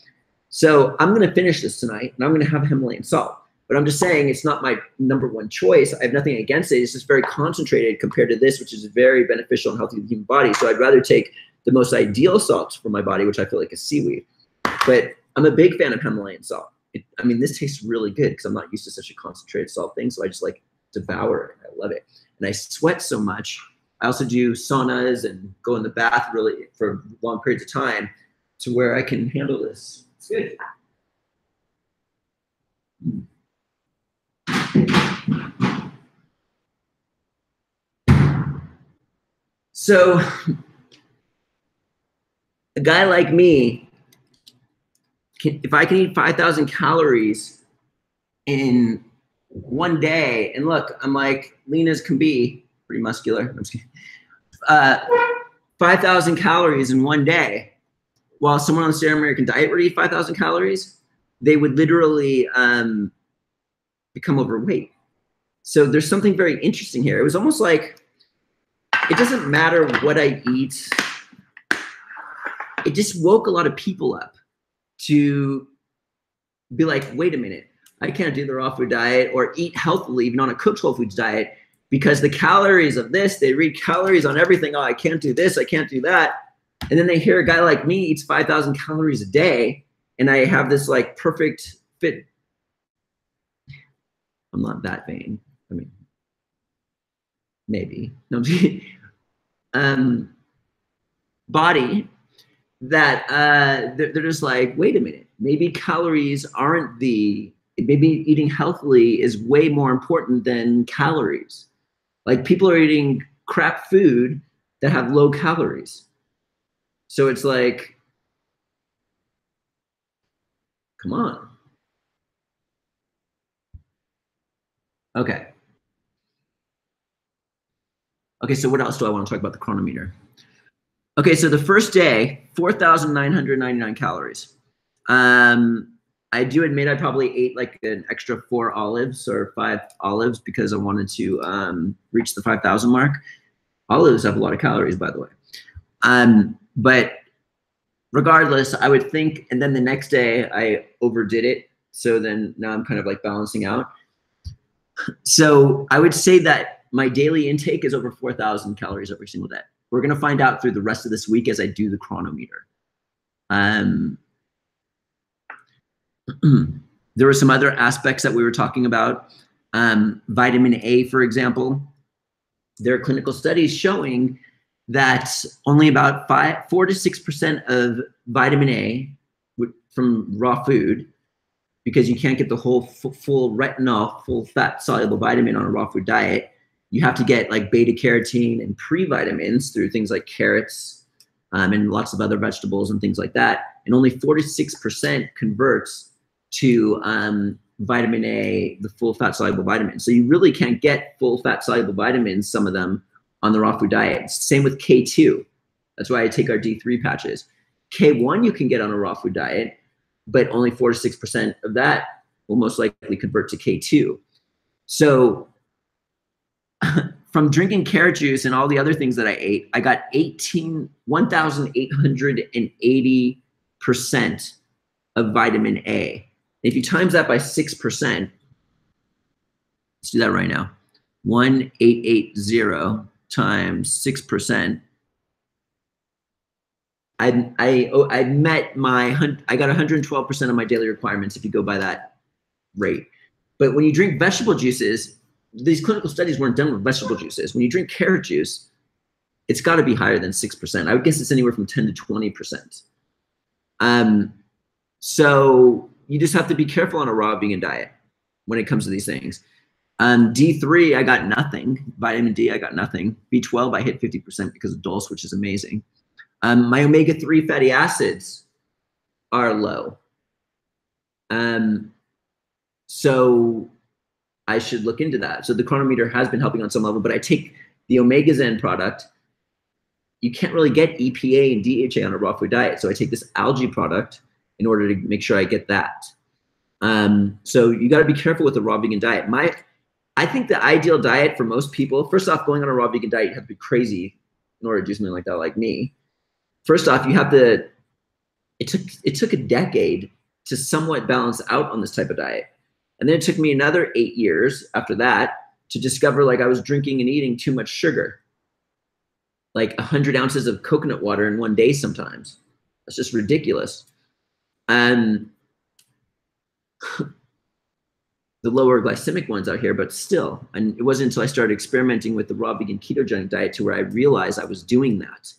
So I'm going to finish this tonight, and I'm going to have Himalayan salt. But I'm just saying it's not my #1 choice. I have nothing against it. It's just very concentrated compared to this, which is very beneficial and healthy to the human body. So I'd rather take the most ideal salt for my body, which I feel like is seaweed. But I'm a big fan of Himalayan salt. I mean, this tastes really good because I'm not used to such a concentrated salt thing. So I just like devour it. I love it. And I sweat so much. I also do saunas and go in the bath really for long periods of time to where I can handle this. It's good. So a guy like me, if I can eat 5,000 calories in one day, and look, I'm like lean as can be, pretty muscular. I'm just kidding. 5,000 calories in one day, while someone on the standard American diet would eat 5,000 calories, they would literally become overweight. So there's something very interesting here. It was almost like, it doesn't matter what I eat. It just woke a lot of people up to be like, wait a minute, I can't do the raw food diet or eat healthily, even on a cooked whole foods diet, because the calories of this, they read calories on everything. Oh, I can't do this, I can't do that. And then they hear a guy like me eats 5,000 calories a day, and I have this like perfect fit. I'm not that vain. I mean, maybe. No, body that they're just like, wait a minute, maybe calories aren't maybe eating healthily is way more important than calories. Like people are eating crap food that have low calories. So it's like, come on. Okay. Okay, so what else do I want to talk about the Cronometer? Okay, so the first day, 4,999 calories. I do admit I probably ate like an extra 4 olives or 5 olives because I wanted to reach the 5,000 mark. Olives have a lot of calories, by the way. But regardless, I would think, and then the next day I overdid it. So then now I'm kind of like balancing out. So I would say that my daily intake is over 4,000 calories every single day. We're going to find out through the rest of this week as I do the Cronometer. There were some other aspects that we were talking about. Vitamin A, for example. There are clinical studies showing that only about 4 to 6% of vitamin A from raw food, because you can't get the whole full retinol, full fat soluble vitamin on a raw food diet. You have to get like beta carotene and pre-vitamins through things like carrots and lots of other vegetables and things like that. And only 4 to 6% converts to vitamin A, the full fat soluble vitamins. So you really can't get full fat soluble vitamins, some of them, on the raw food diet. Same with K2. That's why I take our D3 patches. K1 you can get on a raw food diet, but only 4 to 6% of that will most likely convert to K2. So from drinking carrot juice and all the other things that I ate, I got 1,880% of vitamin A. If you times that by 6%, let's do that right now. 1,880 times 6%. I met I got 112% of my daily requirements if you go by that rate. But when you drink vegetable juices, these clinical studies weren't done with vegetable juices. When you drink carrot juice, it's got to be higher than 6%. I would guess it's anywhere from 10 to 20%. So you just have to be careful on a raw vegan diet when it comes to these things. D3, I got nothing. Vitamin D, I got nothing. B12, I hit 50% because of dulse, which is amazing. My omega-3 fatty acids are low. So I should look into that. So the Cronometer has been helping on some level, but I take the Omega Zen product. You can't really get EPA and DHA on a raw food diet. So I take this algae product in order to make sure I get that. So you got to be careful with the raw vegan diet. I think the ideal diet for most people, first off, going on a raw vegan diet, you have to be crazy in order to do something like that, like me. First off, you have to, it took a decade to somewhat balance out on this type of diet. And then it took me another 8 years after that to discover like I was drinking and eating too much sugar. like 100 ounces of coconut water in one day sometimes. That's just ridiculous. And the lower glycemic ones out here, but still. And it wasn't until I started experimenting with the raw vegan ketogenic diet to where I realized I was doing that.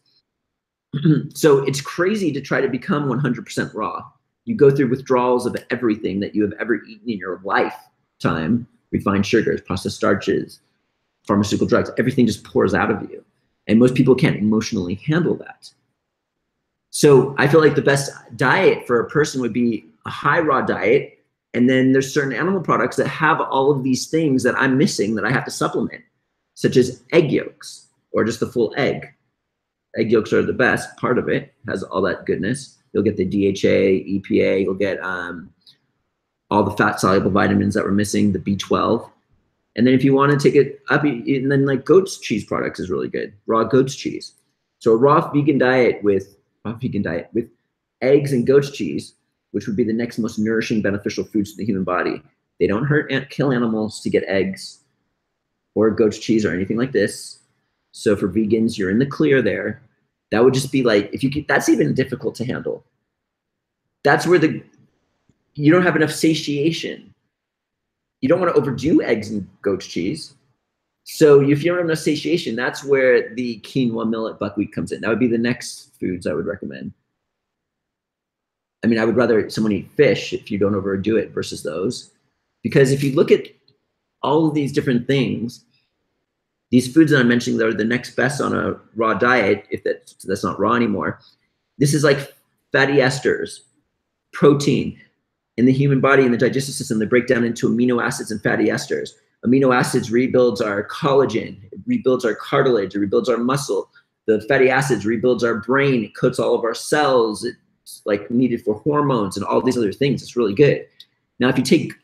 So it's crazy to try to become 100% raw. You go through withdrawals of everything that you have ever eaten in your lifetime, refined sugars, processed starches, pharmaceutical drugs, everything just pours out of you. And most people can't emotionally handle that. So I feel like the best diet for a person would be a high raw diet. And then there's certain animal products that have all of these things that I'm missing that I have to supplement, such as egg yolks or just the full egg. Egg yolks are the best part of it, has all that goodness. You'll get the DHA, EPA, you'll get all the fat soluble vitamins that we're missing, the B12. And then if you want to take it up, and then like goat's cheese products is really good, raw goat's cheese. So a raw vegan diet with eggs and goat's cheese, which would be the next most nourishing, beneficial foods to the human body. They don't hurt and kill animals to get eggs or goat's cheese or anything like this. So for vegans, you're in the clear there. That would just be like, if you could, that's even difficult to handle. That's where you don't have enough satiation. You don't want to overdo eggs and goat's cheese. So if you don't have enough satiation, that's where the quinoa, millet, buckwheat comes in. That would be the next foods I would recommend. I mean, I would rather someone eat fish if you don't overdo it versus those. Because if you look at all of these different things, these foods that I'm mentioning that are the next best on a raw diet, if that's not raw anymore, this is like fatty esters, protein. In the human body, in the digestive system, they break down into amino acids and fatty esters. Amino acids rebuilds our collagen, it rebuilds our cartilage, it rebuilds our muscle. The fatty acids rebuilds our brain, it coats all of our cells, it's like needed for hormones and all these other things. It's really good. Now, if you take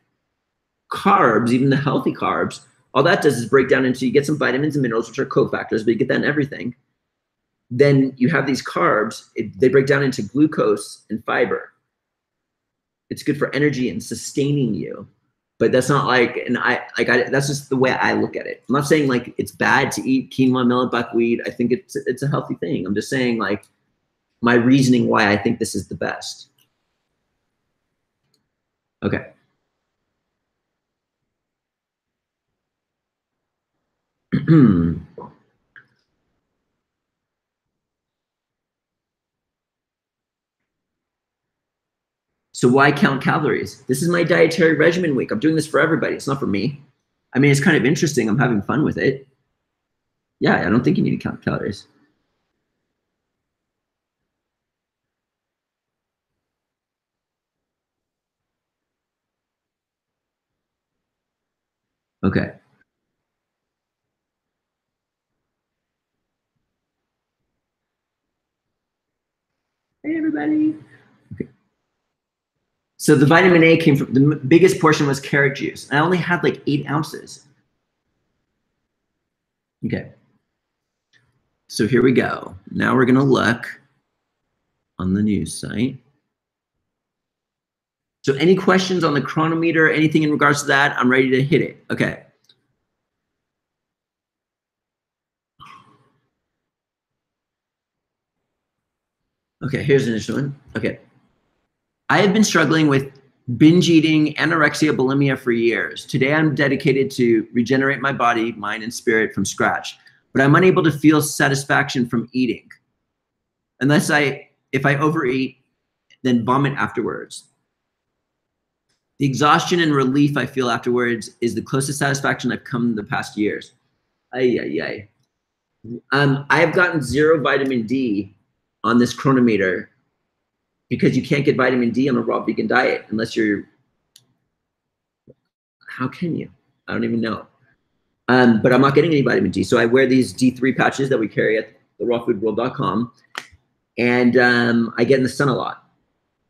carbs, even the healthy carbs, all that does is break down into, you get some vitamins and minerals, which are cofactors, but you get that in everything. Then you have these carbs, they break down into glucose and fiber. It's good for energy and sustaining you, but that's not like, that's just the way I look at it. I'm not saying like it's bad to eat quinoa, millet, buckwheat. I think it's a healthy thing. I'm just saying like my reasoning why I think this is the best. Okay. So why count calories? This is my dietary regimen week. I'm doing this for everybody. It's not for me. I mean, it's kind of interesting. I'm having fun with it. Yeah, I don't think you need to count calories. Okay. Hey, everybody. Okay. So the vitamin A came from, the biggest portion was carrot juice. I only had like 8 ounces. Okay. So here we go. Now we're going to look on the news site. So any questions on the Cronometer, anything in regards to that? I'm ready to hit it. Okay. Okay, here's an interesting one. Okay. I have been struggling with binge eating, anorexia, bulimia for years. Today I'm dedicated to regenerate my body, mind, and spirit from scratch, but I'm unable to feel satisfaction from eating. If I overeat, then vomit afterwards. The exhaustion and relief I feel afterwards is the closest satisfaction I've come in the past years. I have gotten 0 vitamin D on this Cronometer because you can't get vitamin D on a raw vegan diet unless you're, how can you? I don't even know. But I'm not getting any vitamin D. So I wear these D3 patches that we carry at therawfoodworld.com, and I get in the sun a lot.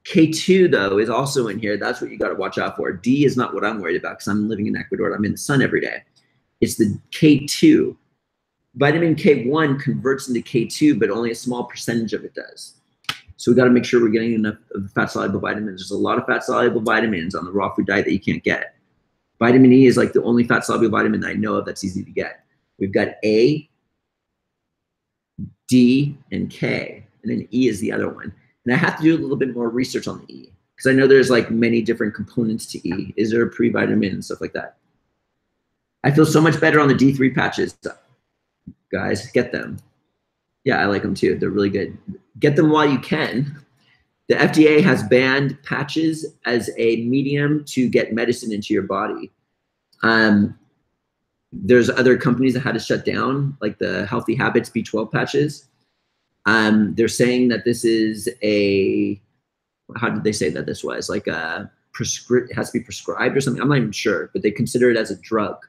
K2 though is also in here. That's what you got to watch out for. D is not what I'm worried about because I'm living in Ecuador. I'm in the sun every day. It's the K2. Vitamin K1 converts into K2, but only a small percentage of it does. So we got to make sure we're getting enough of the fat soluble vitamins. There's a lot of fat soluble vitamins on the raw food diet that you can't get. Vitamin E is like the only fat soluble vitamin that I know of that's easy to get. We've got A, D, and K, and then E is the other one. And I have to do a little bit more research on the E because I know there's like many different components to E. Is there a pre-vitamin and stuff like that? I feel so much better on the D3 patches. Guys, get them. Yeah, I like them too. They're really good. Get them while you can. The FDA has banned patches as a medium to get medicine into your body. There's other companies that had to shut down, like the Healthy Habits B12 patches. They're saying that this is a, how did they say that this was? Like a it has to be prescribed or something. I'm not even sure, but they consider it as a drug.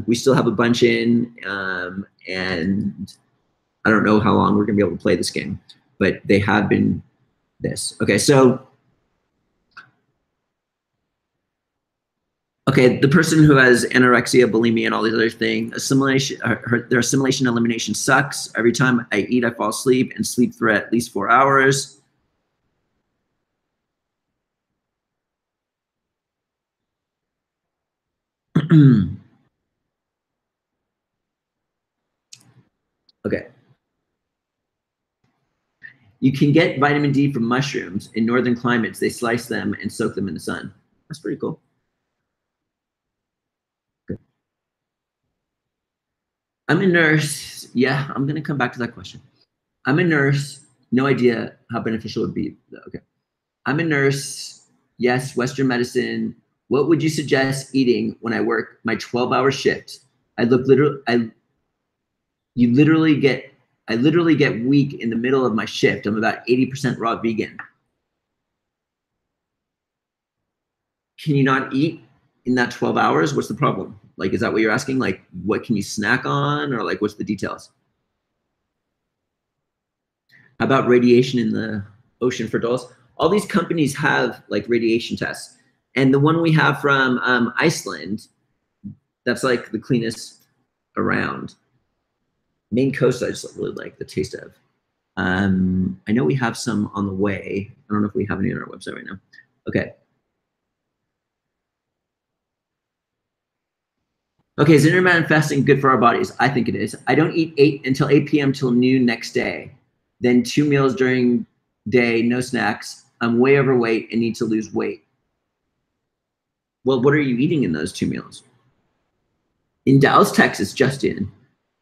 We still have a bunch in, and I don't know how long we're gonna be able to play this game, but they have been this. Okay, so, okay, the person who has anorexia, bulimia, and all these other things, assimilation, their assimilation elimination sucks. Every time I eat, I fall asleep and sleep for at least 4 hours. Okay. You can get vitamin D from mushrooms in northern climates. They slice them and soak them in the sun. That's pretty cool. Okay. I'm a nurse. Yeah, I'm going to come back to that question. I'm a nurse. No idea how beneficial it would be. Okay. I'm a nurse. Yes, Western medicine. What would you suggest eating when I work my 12-hour shift? I literally get weak in the middle of my shift. I'm about 80% raw vegan. Can you not eat in that 12 hours? What's the problem? Like, is that what you're asking? Like, what can you snack on, or like, what's the details? How about radiation in the ocean for dolls? All these companies have like radiation tests. And the one we have from Iceland, that's like the cleanest around. Maine Coast, I just really like the taste of. I know we have some on the way. I don't know if we have any on our website right now. Okay. Okay, is intermittent fasting good for our bodies? I think it is. I don't eat until 8 p.m. till noon next day. Then 2 meals during day, no snacks. I'm way overweight and need to lose weight. Well, what are you eating in those 2 meals? In Dallas, Texas, Justin.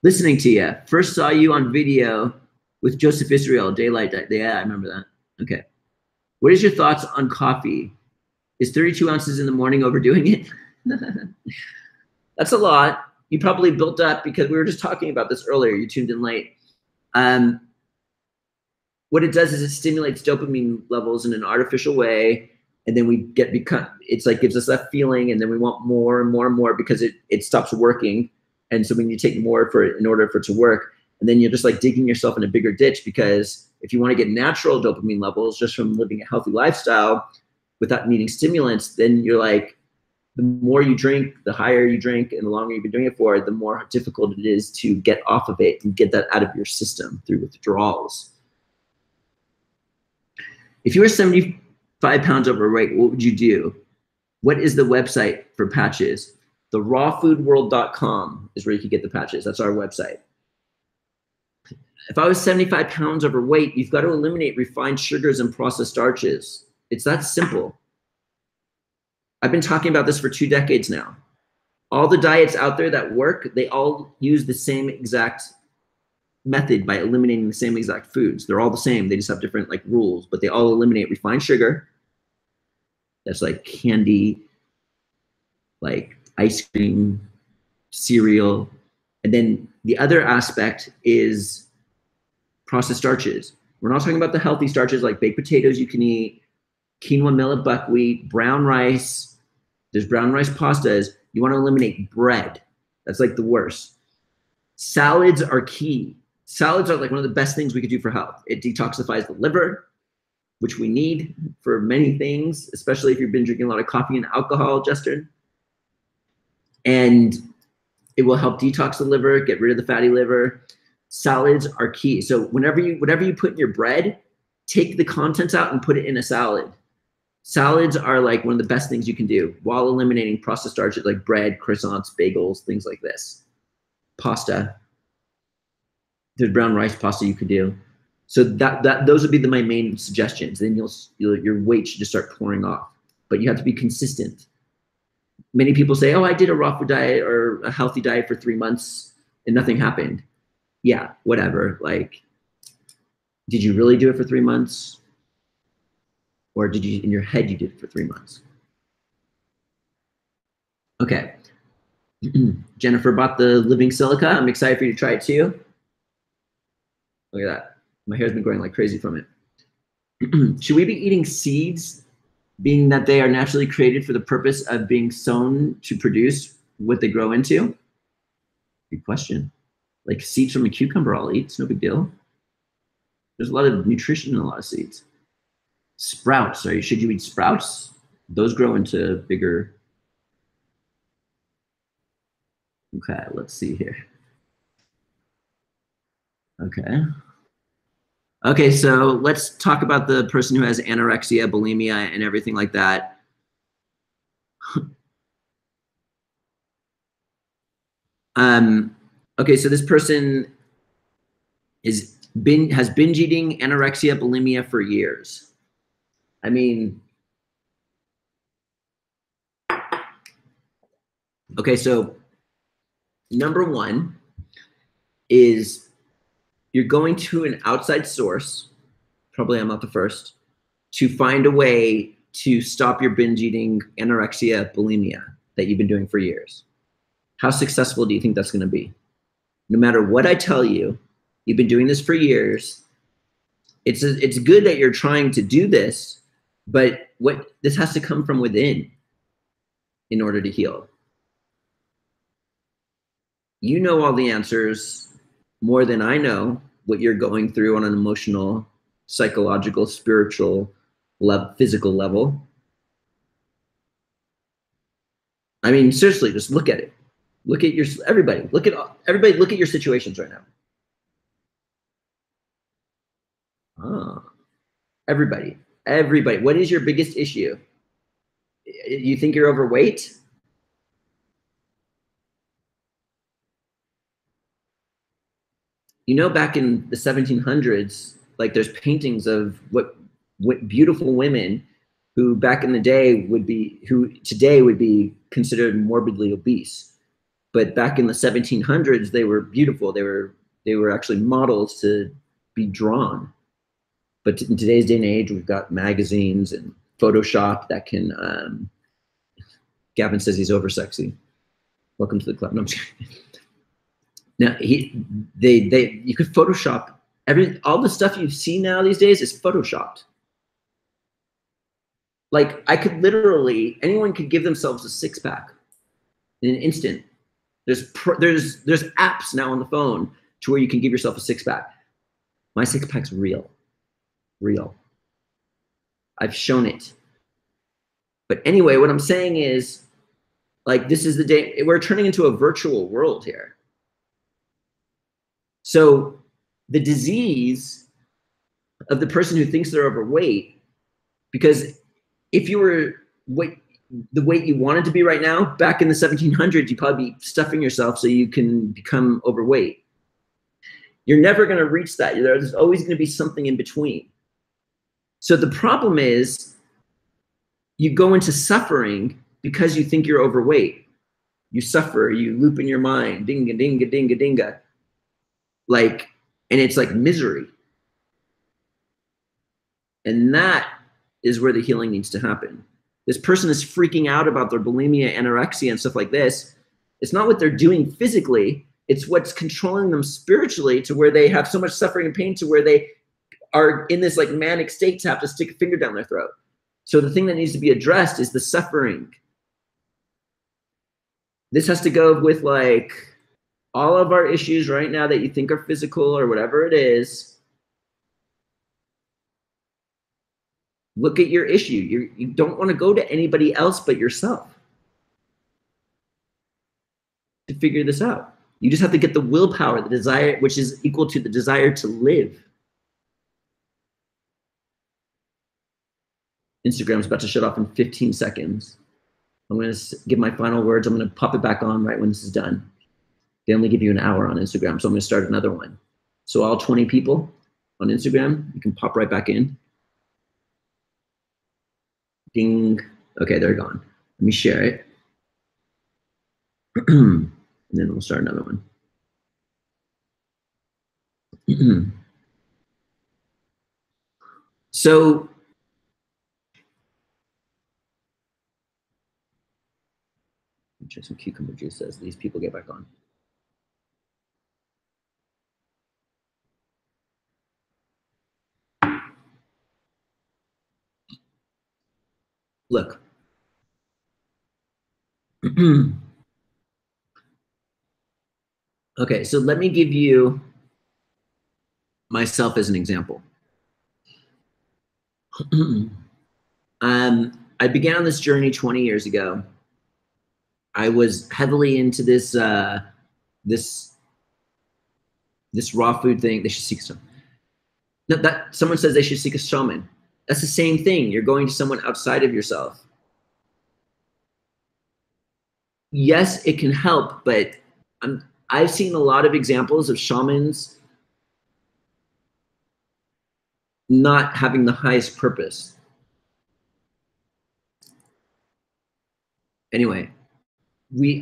Listening to you. First saw you on video with Joseph Israel, Daylight. Yeah, I remember that. Okay. What is your thoughts on coffee? Is 32 ounces in the morning overdoing it? That's a lot. You probably built up because we were just talking about this earlier. You tuned in late. What it does is it stimulates dopamine levels in an artificial way, and then we it's like gives us that feeling, and then we want more and more and more because it stops working. And so when you take more in order for it to work, and then you're just like digging yourself in a bigger ditch, because if you want to get natural dopamine levels just from living a healthy lifestyle without needing stimulants, then you're like, the more you drink, the higher you drink, and the longer you've been doing it for, the more difficult it is to get off of it and get that out of your system through withdrawals. If you were 75 pounds overweight, what would you do? What is the website for patches? The rawfoodworld.com is where you can get the patches. That's our website. If I was 75 pounds overweight, you've got to eliminate refined sugars and processed starches. It's that simple. I've been talking about this for 2 decades now. All the diets out there that work, they all use the same exact method by eliminating the same exact foods. They're all the same. They just have different like rules, but they all eliminate refined sugar. That's like candy, like ice cream, cereal. And then the other aspect is processed starches. We're not talking about the healthy starches like baked potatoes you can eat, quinoa, millet, buckwheat, brown rice. There's brown rice pastas. You want to eliminate bread. That's like the worst. Salads are key. Salads are like one of the best things we could do for health. It detoxifies the liver, which we need for many things, especially if you've been drinking a lot of coffee and alcohol, Justin. And it will help detox the liver, get rid of the fatty liver. Salads are key. So whatever you put in your bread, take the contents out and put it in a salad. Salads are like one of the best things you can do while eliminating processed starches like bread, croissants, bagels, things like this. Pasta. There's brown rice pasta you could do. So those would be my main suggestions. Then your weight should just start pouring off, but you have to be consistent. Many people say, oh, I did a raw food diet or a healthy diet for 3 months and nothing happened. Yeah, whatever. Like, did you really do it for 3 months? Or did you, in your head, you did it for 3 months? Okay. Jennifer bought the living silica. I'm excited for you to try it too. Look at that. My hair's been growing like crazy from it. Should we be eating seeds, being that they are naturally created for the purpose of being sown to produce what they grow into? Good question. Like seeds from a cucumber I'll eat. It's no big deal. There's a lot of nutrition in a lot of seeds. Sprouts. Should you eat sprouts? Those grow into bigger. Okay, let's see here. Okay. Okay, so let's talk about the person who has anorexia, bulimia, and everything like that. Okay, so this person has binge eating, anorexia, bulimia for years. I mean, okay, so number one is you're going to an outside source, probably I'm not the first, to find a way to stop your binge eating, anorexia, bulimia that you've been doing for years. How successful do you think that's going to be? No matter what I tell you, you've been doing this for years. It's good that you're trying to do this, but this has to come from within in order to heal. You know all the answers more than I know what you're going through on an emotional, psychological, spiritual, physical level. I mean, seriously, just look at it. Look at everybody. Look at your situations right now. Oh, everybody. What is your biggest issue? You think you're overweight? You know, back in the 1700s, like there's paintings of what beautiful women who back in the day who today would be considered morbidly obese. But back in the 1700s, they were beautiful. They were actually models to be drawn. But in today's day and age, we've got magazines and Photoshop that can, Gavin says he's over sexy. Welcome to the club. No, I'm just kidding. Now you could Photoshop all the stuff you see now these days is Photoshopped. Like anyone could give themselves a 6-pack in an instant. There's apps now on the phone to where you can give yourself a 6-pack. My 6-pack's real. I've shown it. But anyway, what I'm saying is, like, this is the day we're turning into a virtual world here. So the disease of the person who thinks they're overweight, because if you were the weight you wanted to be right now, back in the 1700s, you'd probably be stuffing yourself so you can become overweight. You're never going to reach that. There's always going to be something in between. So the problem is you go into suffering because you think you're overweight. You suffer, you loop in your mind, dinga, dinga, dinga, dinga. Like, and it's like misery. And that is where the healing needs to happen. This person is freaking out about their bulimia, anorexia, and stuff like this. It's not what they're doing physically. It's what's controlling them spiritually to where they have so much suffering and pain to where they are in this like manic state to have to stick a finger down their throat. So the thing that needs to be addressed is the suffering. This has to go with like all of our issues right now that you think are physical or whatever it is. Look at your issue. You don't want to go to anybody else but yourself to figure this out. You just have to get the willpower, the desire, which is equal to the desire to live. Instagram's about to shut off in 15 seconds. I'm going to give my final words. I'm going to pop it back on right when this is done. They only give you an hour on Instagram, so I'm going to start another one. So all 20 people on Instagram, you can pop right back in. Ding. Okay, they're gone. Let me share it. And then we'll start another one. So check some cucumber juice as these people get back on. Look. Okay, so let me give you myself as an example. I began on this journey 20 years ago. I was heavily into this this raw food thing. They should seek some. No, that someone says they should seek a shaman. That's the same thing. You're going to someone outside of yourself. Yes, it can help, but I've seen a lot of examples of shamans not having the highest purpose. Anyway,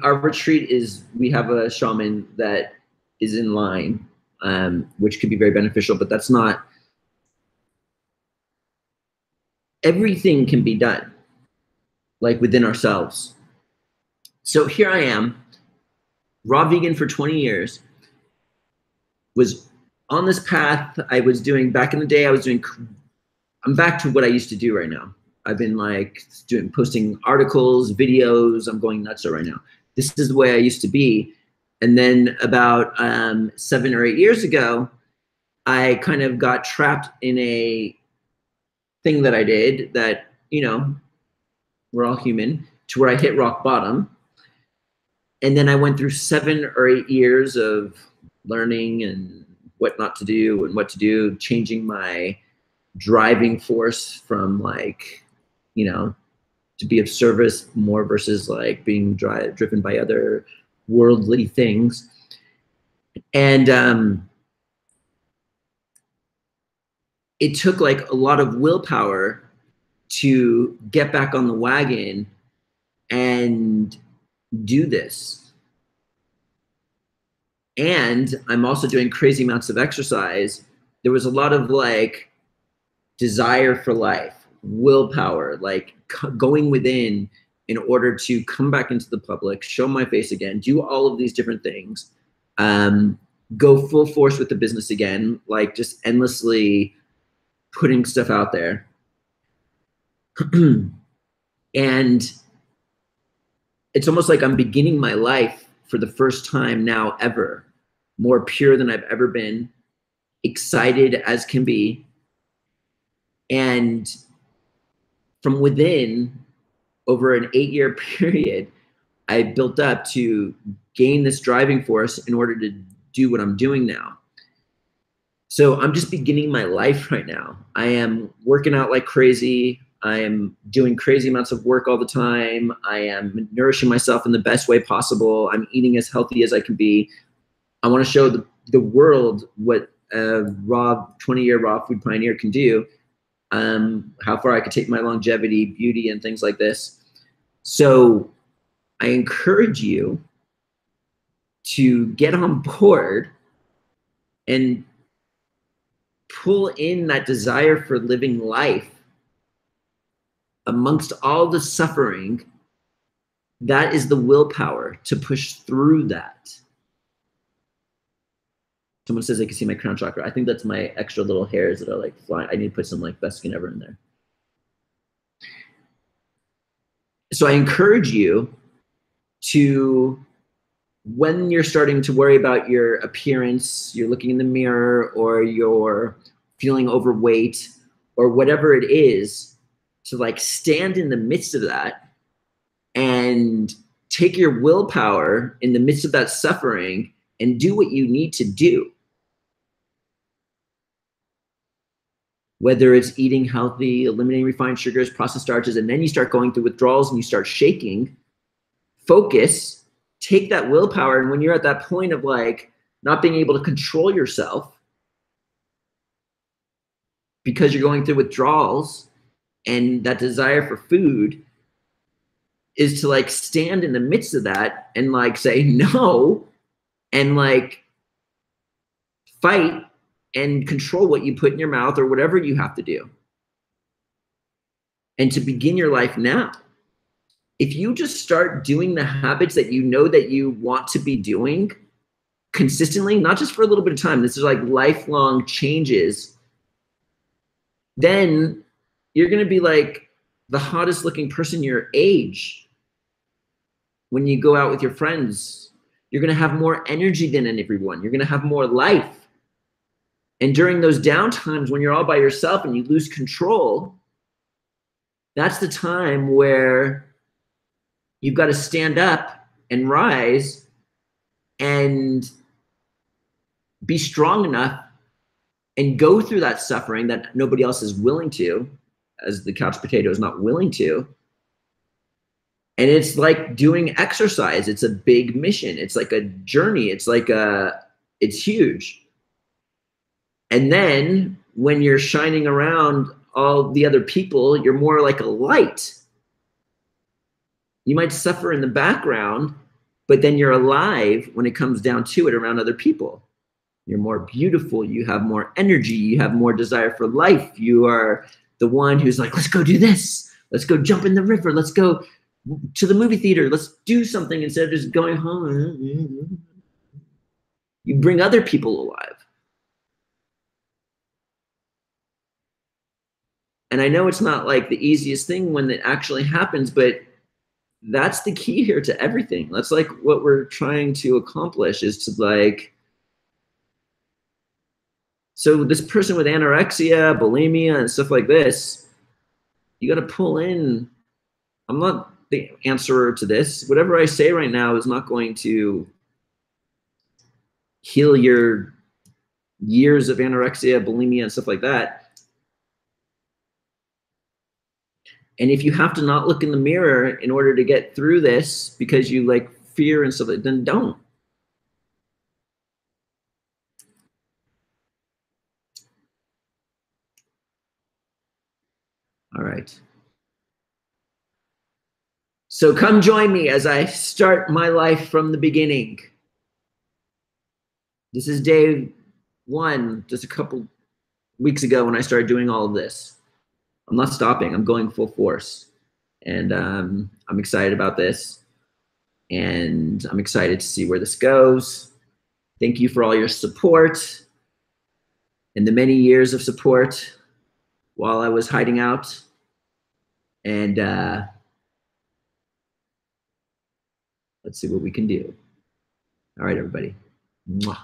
our retreat is, we have a shaman that is in line, which could be very beneficial, but that's not, everything can be done like within ourselves. So here I am, raw vegan for 20 years, was on this path. I was doing, back in the day, I'm back to what I used to do right now. I've been like posting articles, videos. I'm going nuts right now. This is the way I used to be. And then about 7 or 8 years ago, I kind of got trapped in a thing that I did that, you know, we're all human, to where I hit rock bottom. And then I went through 7 or 8 years of learning and what not to do and what to do, changing my driving force from like, you know, to be of service more versus like being driven by other worldly things. And it took like a lot of willpower to get back on the wagon and do this. And I'm also doing crazy amounts of exercise. There was a lot of like desire for life, willpower, like going within in order to come back into the public, show my face again, do all of these different things, go full force with the business again, like just endlessly putting stuff out there. And it's almost like I'm beginning my life for the first time now ever, more pure than I've ever been, excited as can be. And from within, over an 8-year period, I built up to gain this driving force in order to do what I'm doing now. So I'm just beginning my life right now. I am working out like crazy. I am doing crazy amounts of work all the time. I am nourishing myself in the best way possible. I'm eating as healthy as I can be. I want to show the world what a 20-year raw food pioneer can do, how far I could take my longevity, beauty, and things like this. So I encourage you to get on board and pull in that desire for living life amongst all the suffering. That is the willpower to push through that. Someone says they can see my crown chakra. I think that's my extra little hairs that are like flying. I need to put some like best skin ever in there. So I encourage you to, when you're starting to worry about your appearance, you're looking in the mirror, or you're feeling overweight, or whatever it is, to like stand in the midst of that and take your willpower in the midst of that suffering and do what you need to do. Whether it's eating healthy, eliminating refined sugars, processed starches, and then you start going through withdrawals and you start shaking, focus, take that willpower. And when you're at that point of like not being able to control yourself, because you're going through withdrawals, and that desire for food is to like stand in the midst of that and like say no and like fight and control what you put in your mouth or whatever you have to do. And to begin your life now. If you just start doing the habits that you know that you want to be doing consistently, not just for a little bit of time, this is like lifelong changes, then you're going to be like the hottest looking person your age. When you go out with your friends, you're going to have more energy than everyone. You're going to have more life. And during those down times when you're all by yourself and you lose control, that's the time where you've got to stand up and rise and be strong enough and go through that suffering that nobody else is willing to, as the couch potato is not willing to. And it's like doing exercise. It's a big mission. It's like a journey. It's huge. And then when you're shining around all the other people, you're more like a light. You might suffer in the background, but then you're alive when it comes down to it around other people. You're more beautiful. You have more energy. You have more desire for life. You are the one who's like, let's go do this. Let's go jump in the river. Let's go to the movie theater. Let's do something instead of just going home. You bring other people alive. And I know it's not like the easiest thing when it actually happens, but that's the key here to everything. That's like what we're trying to accomplish, is to like, so this person with anorexia, bulimia, and stuff like this, you got to pull in. I'm not the answerer to this. Whatever I say right now is not going to heal your years of anorexia, bulimia, and stuff like that. And if you have to not look in the mirror in order to get through this because you like fear and stuff, then don't. All right. So come join me as I start my life from the beginning. This is day one, just a couple weeks ago when I started doing all of this. I'm not stopping. I'm going full force. And I'm excited about this. And I'm excited to see where this goes. Thank you for all your support and the many years of support while I was hiding out. And let's see what we can do. All right, everybody. Mwah.